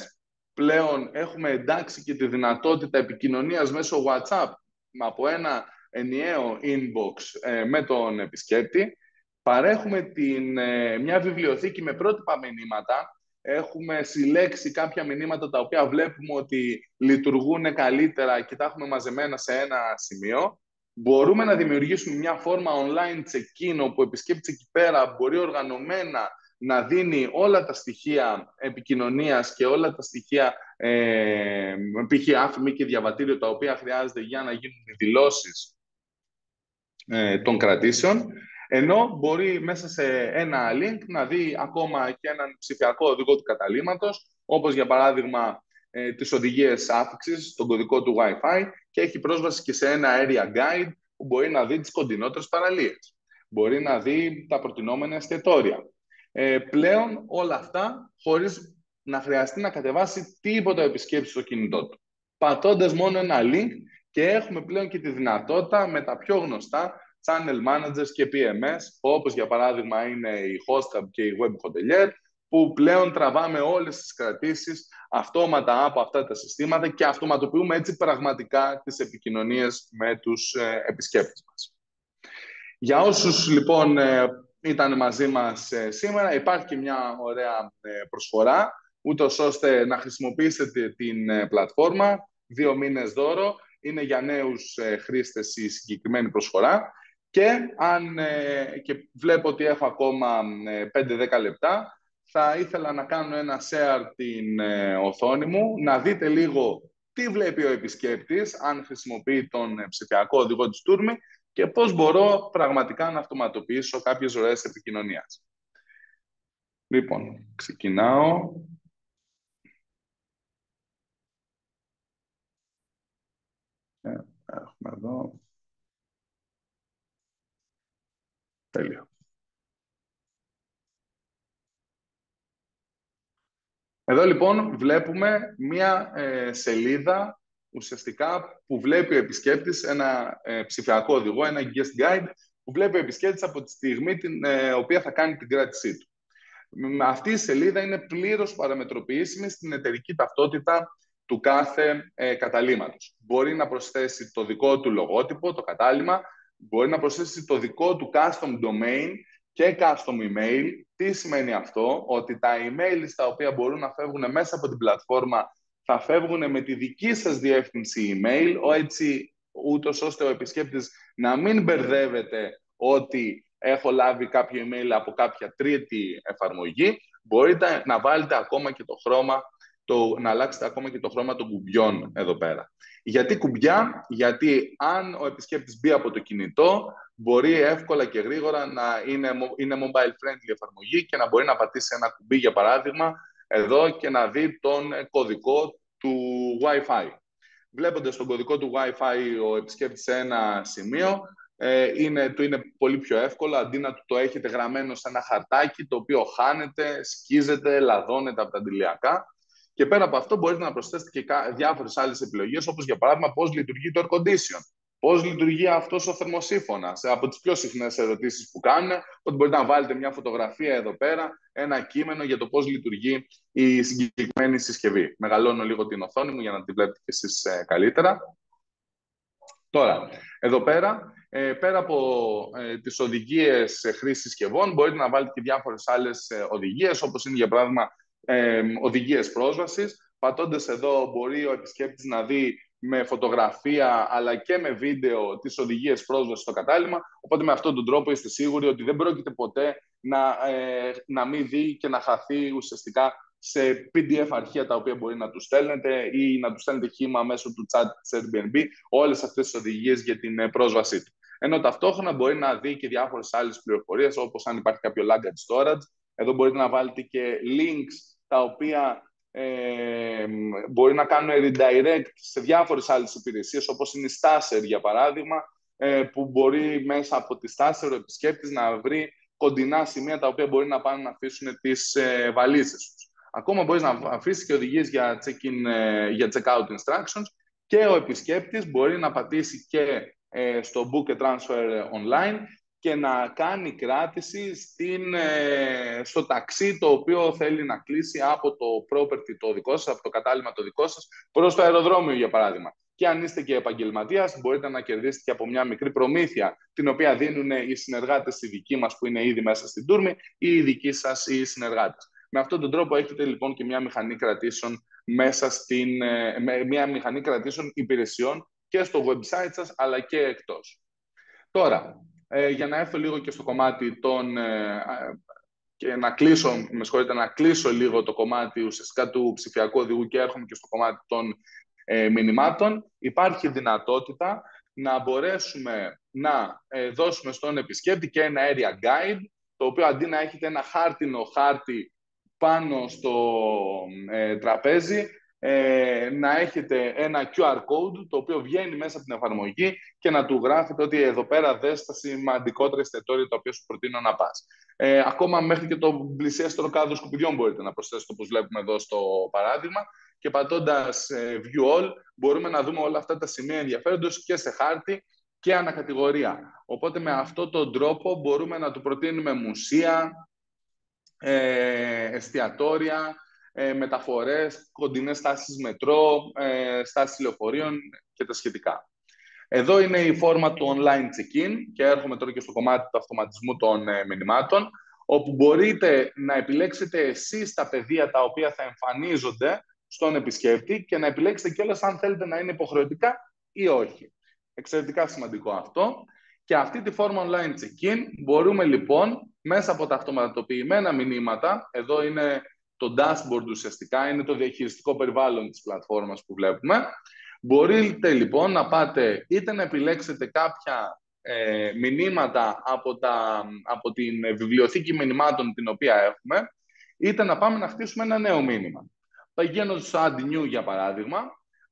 Πλέον έχουμε εντάξει και τη δυνατότητα επικοινωνίας μέσω WhatsApp από ένα ενιαίο inbox με τον επισκέπτη. Παρέχουμε μια βιβλιοθήκη με πρότυπα μηνύματα. Έχουμε συλλέξει κάποια μηνύματα τα οποία βλέπουμε ότι λειτουργούν καλύτερα και τα έχουμε μαζεμένα σε ένα σημείο. Μπορούμε να δημιουργήσουμε μια φόρμα online check-in, όπου ο επισκέπτης εκεί πέρα μπορεί οργανωμένα να δίνει όλα τα στοιχεία επικοινωνίας και όλα τα στοιχεία π.χ. άφημη και διαβατήριο, τα οποία χρειάζεται για να γίνουν οι δηλώσεις των κρατήσεων, ενώ μπορεί μέσα σε ένα link να δει ακόμα και έναν ψηφιακό οδηγό του καταλύματος, όπως για παράδειγμα τις οδηγίες άφηξης, τον κωδικό του Wi-Fi, και έχει πρόσβαση και σε ένα area guide που μπορεί να δει τις κοντινότερες παραλίες. Μπορεί να δει τα προτινόμενα εστιατόρια. Πλέον όλα αυτά χωρίς να χρειαστεί να κατεβάσει τίποτα επισκέψη στο κινητό του. Πατώντας μόνο ένα link, και έχουμε πλέον και τη δυνατότητα με τα πιο γνωστά channel managers και PMS, όπως για παράδειγμα είναι η HostHub και η Web Hotelier, που πλέον τραβάμε όλες τις κρατήσεις αυτόματα από αυτά τα συστήματα και αυτοματοποιούμε έτσι πραγματικά τις επικοινωνίες με τους επισκέπτες μας. Για όσους λοιπόν ήταν μαζί μας σήμερα, υπάρχει και μια ωραία προσφορά, ούτως ώστε να χρησιμοποιήσετε την πλατφόρμα, 2 μήνες δώρο. Είναι για νέους χρήστες η συγκεκριμένη προσφορά. Και βλέπω ότι έχω ακόμα 5-10 λεπτά, θα ήθελα να κάνω ένα share την οθόνη μου, να δείτε λίγο τι βλέπει ο επισκέπτης αν χρησιμοποιεί τον ψηφιακό οδηγό της Tourme και πώς μπορώ πραγματικά να αυτοματοποιήσω κάποιες ροές επικοινωνίας. Λοιπόν, ξεκινάω. Έχουμε εδώ. Τέλειο. Εδώ λοιπόν βλέπουμε μία σελίδα ουσιαστικά που βλέπει ο επισκέπτης, ένα ψηφιακό οδηγό, ένα guest guide που βλέπει ο επισκέπτης από τη στιγμή την οποία θα κάνει την κράτησή του. Αυτή η σελίδα είναι πλήρως παραμετροποιήσιμη στην εταιρική ταυτότητα του κάθε καταλύματος. Μπορεί να προσθέσει το δικό του λογότυπο, το κατάλυμα, μπορεί να προσθέσει το δικό του custom domain και custom email. Τι σημαίνει αυτό? Ότι τα email τα οποία μπορούν να φεύγουν μέσα από την πλατφόρμα θα φεύγουν με τη δική σας διεύθυνση email, ούτως ώστε ο επισκέπτης να μην μπερδεύεται ότι έχω λάβει κάποιο email από κάποια τρίτη εφαρμογή. Μπορείτε να βάλετε ακόμα και το χρώμα, να αλλάξετε ακόμα και το χρώμα των κουμπιών εδώ πέρα. Γιατί κουμπιά? Γιατί αν ο επισκέπτης μπει από το κινητό, μπορεί εύκολα και γρήγορα να είναι mobile friendly εφαρμογή και να μπορεί να πατήσει ένα κουμπί, για παράδειγμα, εδώ και να δει τον κωδικό του Wi-Fi. Βλέποντας τον κωδικό του Wi-Fi ο επισκέπτης σε ένα σημείο, του είναι πολύ πιο εύκολο, αντί να το έχετε γραμμένο σε ένα χαρτάκι, το οποίο χάνεται, σκίζεται, λαδώνεται από τα αντιλιακά. Και πέρα από αυτό μπορείτε να προσθέσετε και διάφορες άλλες επιλογές, όπως για παράδειγμα πώς λειτουργεί το air condition, πώς λειτουργεί αυτός ο θερμοσύφωνας, από τις πιο συχνές ερωτήσεις που κάνουν. Οπότε μπορείτε να βάλετε μια φωτογραφία εδώ πέρα, ένα κείμενο για το πώς λειτουργεί η συγκεκριμένη συσκευή. Μεγαλώνω λίγο την οθόνη μου για να τη βλέπετε και εσείς καλύτερα. Τώρα, εδώ πέρα, πέρα από τις οδηγίες χρήσης συσκευών, μπορείτε να βάλετε και διάφορες άλλες οδηγίες, όπως είναι για παράδειγμα οδηγίες πρόσβασης. Πατώντας εδώ μπορεί ο επισκέπτης να δει με φωτογραφία αλλά και με βίντεο τις οδηγίες πρόσβασης στο κατάλημα. Οπότε με αυτόν τον τρόπο είστε σίγουροι ότι δεν πρόκειται ποτέ να μην δει και να χαθεί ουσιαστικά σε PDF αρχεία τα οποία μπορεί να του στέλνετε ή να του στέλνετε χήμα μέσω του chat της Airbnb, όλες αυτές τις οδηγίες για την πρόσβασή του. Ενώ ταυτόχρονα μπορεί να δει και διάφορες άλλες πληροφορίες, όπως αν υπάρχει κάποιο luggage storage. Εδώ μπορείτε να βάλετε και links τα οποία μπορεί να κάνουν redirect σε διάφορες άλλες υπηρεσίες, όπως είναι η Stasher για παράδειγμα, που μπορεί μέσα από τη Stasher ο επισκέπτης να βρει κοντινά σημεία τα οποία μπορεί να πάνε να αφήσουν τις βαλίτσες τους. Ακόμα μπορείς να αφήσεις και οδηγίες για check-in, για check-out instructions, και ο επισκέπτης μπορεί να πατήσει και στο Book a Transfer Online και να κάνει κράτηση στο ταξί το οποίο θέλει να κλείσει από το property το δικό σας, από το κατάλημα το δικό σας, προς το αεροδρόμιο, για παράδειγμα. Και αν είστε και επαγγελματίας, μπορείτε να κερδίσετε και από μια μικρή προμήθεια, την οποία δίνουν οι συνεργάτες οι δικοί μας που είναι ήδη μέσα στην Tourme ή οι δικοί σας οι συνεργάτες. Με αυτόν τον τρόπο έχετε λοιπόν και μια μηχανή κρατήσεων μια μηχανή κρατήσεων υπηρεσιών και στο website σας, αλλά και εκτός. Τώρα, για να έρθω λίγο και στο κομμάτι και να κλείσω λίγο το κομμάτι ουσιαστικά του ψηφιακού οδηγού και έρχομαι και στο κομμάτι των μηνυμάτων, υπάρχει δυνατότητα να μπορέσουμε να δώσουμε στον επισκέπτη και ένα area guide, το οποίο αντί να έχετε ένα χάρτινο χάρτη πάνω στο τραπέζι, να έχετε ένα QR code το οποίο βγαίνει μέσα από την εφαρμογή και να του γράφετε ότι εδώ πέρα δες τα σημαντικότερα εστιατόρια τα οποία σου προτείνω να πας. Ακόμα μέχρι και το πλησιέστερο κάδο σκουπιδιών μπορείτε να προσθέσετε, όπως βλέπουμε εδώ στο παράδειγμα, και πατώντας View All μπορούμε να δούμε όλα αυτά τα σημεία ενδιαφέροντος και σε χάρτη και ανακατηγορία. Οπότε με αυτόν τον τρόπο μπορούμε να του προτείνουμε μουσεία, εστιατόρια, μεταφορές, κοντινές στάσεις μετρό, στάσεις λεωφορείων και τα σχετικά. Εδώ είναι η φόρμα του online check-in και έρχομαι τώρα και στο κομμάτι του αυτοματισμού των μηνυμάτων, όπου μπορείτε να επιλέξετε εσείς τα πεδία τα οποία θα εμφανίζονται στον επισκέπτη και να επιλέξετε κιόλας αν θέλετε να είναι υποχρεωτικά ή όχι. Εξαιρετικά σημαντικό αυτό. Και αυτή τη φόρμα online check-in μπορούμε λοιπόν μέσα από τα αυτοματοποιημένα μηνύματα, εδώ είναι το dashboard ουσιαστικά, είναι το διαχειριστικό περιβάλλον της πλατφόρμας που βλέπουμε. Μπορείτε λοιπόν να πάτε είτε να επιλέξετε κάποια μηνύματα από την βιβλιοθήκη μηνυμάτων την οποία έχουμε, είτε να πάμε να χτίσουμε ένα νέο μήνυμα. Πηγαίνω στο Add New για παράδειγμα,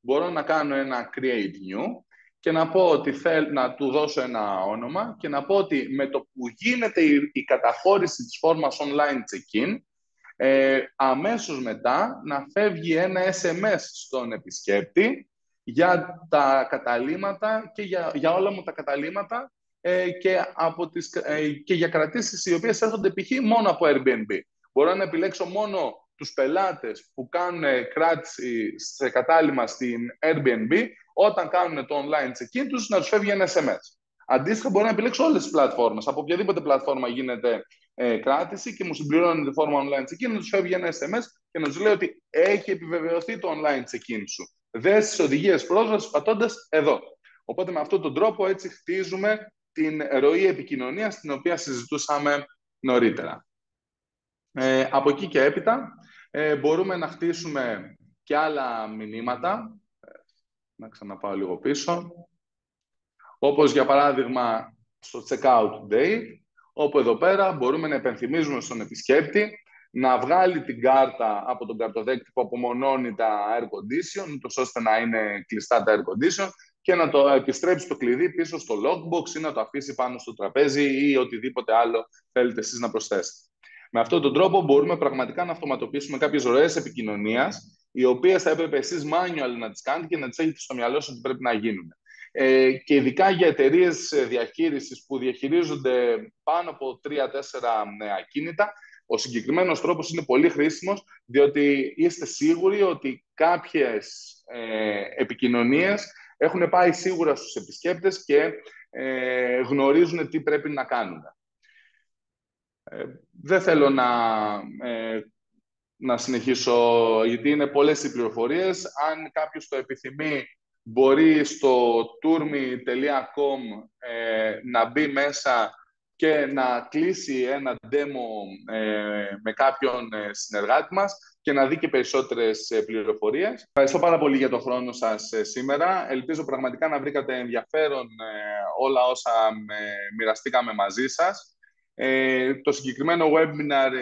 μπορώ να κάνω ένα Create New και να πω ότι να του δώσω ένα όνομα και να πω ότι με το που γίνεται η καταχώρηση της φόρμας online check-in, αμέσως μετά να φεύγει ένα SMS στον επισκέπτη για τα καταλύματα και για όλα μου τα καταλύματα και για κρατήσεις οι οποίες έρχονται π.χ. μόνο από Airbnb. Μπορώ να επιλέξω μόνο τους πελάτες που κάνουν κράτηση σε κατάλυμα στην Airbnb, όταν κάνουν το online check-in τους, να τους φεύγει ένα SMS. Αντίστοιχα, μπορώ να επιλέξω όλες τις πλατφόρμες. Από οποιαδήποτε πλατφόρμα γίνεται κράτηση και μου συμπληρώνει τη φόρμα online check-in, να τους φεύγει ένα SMS και να τους λέει ότι έχει επιβεβαιωθεί το online check-in σου. Δες τις οδηγίες πρόσβασης πατώντας εδώ. Οπότε με αυτόν τον τρόπο έτσι χτίζουμε την ροή επικοινωνίας την οποία συζητούσαμε νωρίτερα. Από εκεί και έπειτα μπορούμε να χτίσουμε και άλλα μηνύματα. Να ξαναπάω λίγο πίσω. Όπως για παράδειγμα στο checkout date, όπου εδώ πέρα μπορούμε να υπενθυμίζουμε στον επισκέπτη να βγάλει την κάρτα από τον καρτοδέκτη που απομονώνει τα air condition, ώστε να είναι κλειστά τα air condition, και να το επιστρέψει το κλειδί πίσω στο lockbox ή να το αφήσει πάνω στο τραπέζι ή οτιδήποτε άλλο θέλετε εσείς να προσθέσετε. Με αυτόν τον τρόπο μπορούμε πραγματικά να αυτοματοποιήσουμε κάποιες ροές επικοινωνίας, οι οποίες θα έπρεπε εσείς manual να τις κάνετε και να τις έχετε στο μυαλό σας ότι πρέπει να γίνουν. Και ειδικά για εταιρείες διαχείρισης που διαχειρίζονται πάνω από 3-4 ακίνητα, ο συγκεκριμένος τρόπος είναι πολύ χρήσιμος, διότι είστε σίγουροι ότι κάποιες επικοινωνίες έχουν πάει σίγουρα στους επισκέπτες και γνωρίζουν τι πρέπει να κάνουν. Δεν θέλω να συνεχίσω, γιατί είναι πολλές οι πληροφορίες. Αν κάποιος το επιθυμεί, μπορεί στο tourme.com να μπει μέσα και να κλείσει ένα demo με κάποιον συνεργάτη μας και να δει και περισσότερες πληροφορίες. Ευχαριστώ πάρα πολύ για τον χρόνο σας σήμερα. Ελπίζω πραγματικά να βρήκατε ενδιαφέρον όλα όσα μοιραστήκαμε μαζί σας. Το συγκεκριμένο webinar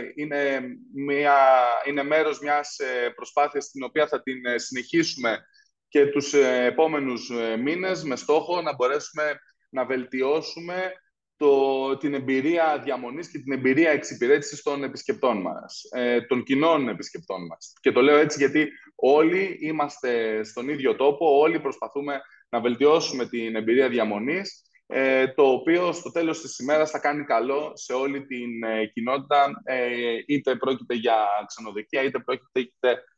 είναι μέρος μιας προσπάθειας την οποία θα την συνεχίσουμε και τους επόμενους μήνες με στόχο να μπορέσουμε να βελτιώσουμε την εμπειρία διαμονής και την εμπειρία εξυπηρέτησης των επισκεπτών μας, των κοινών επισκεπτών μας. Και το λέω έτσι γιατί όλοι είμαστε στον ίδιο τόπο, όλοι προσπαθούμε να βελτιώσουμε την εμπειρία διαμονής το οποίο στο τέλος της ημέρας θα κάνει καλό σε όλη την κοινότητα, είτε πρόκειται για ξενοδοχεία,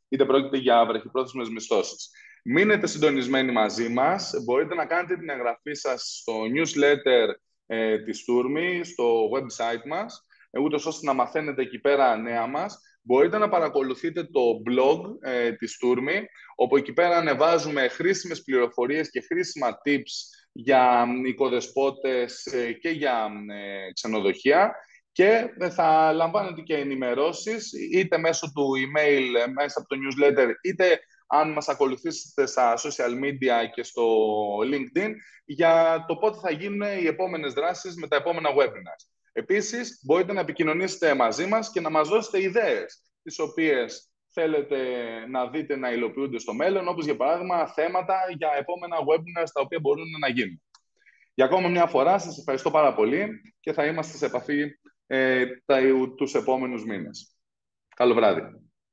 είτε πρόκειται για βραχυπρόθεσμες μισθώσεις. Μείνετε συντονισμένοι μαζί μας. Μπορείτε να κάνετε την εγγραφή σας στο newsletter της Tourmi, στο website μας, ούτως ώστε να μαθαίνετε εκεί πέρα νέα μας. Μπορείτε να παρακολουθείτε το blog της Tourmi, όπου εκεί πέρα ανεβάζουμε χρήσιμες πληροφορίες και χρήσιμα tips για οικοδεσπότες και για ξενοδοχεία, και θα λαμβάνετε και ενημερώσεις είτε μέσω του email, μέσα από το newsletter, είτε αν μας ακολουθήσετε στα social media και στο LinkedIn, για το πότε θα γίνουν οι επόμενες δράσεις με τα επόμενα webinars. Επίσης, μπορείτε να επικοινωνήσετε μαζί μας και να μας δώσετε ιδέες, τις οποίες θέλετε να δείτε να υλοποιούνται στο μέλλον, όπως για παράδειγμα θέματα για επόμενα webinars τα οποία μπορούν να γίνουν. Για ακόμα μια φορά σας ευχαριστώ πάρα πολύ και θα είμαστε σε επαφή τους επόμενους μήνες. Καλό βράδυ.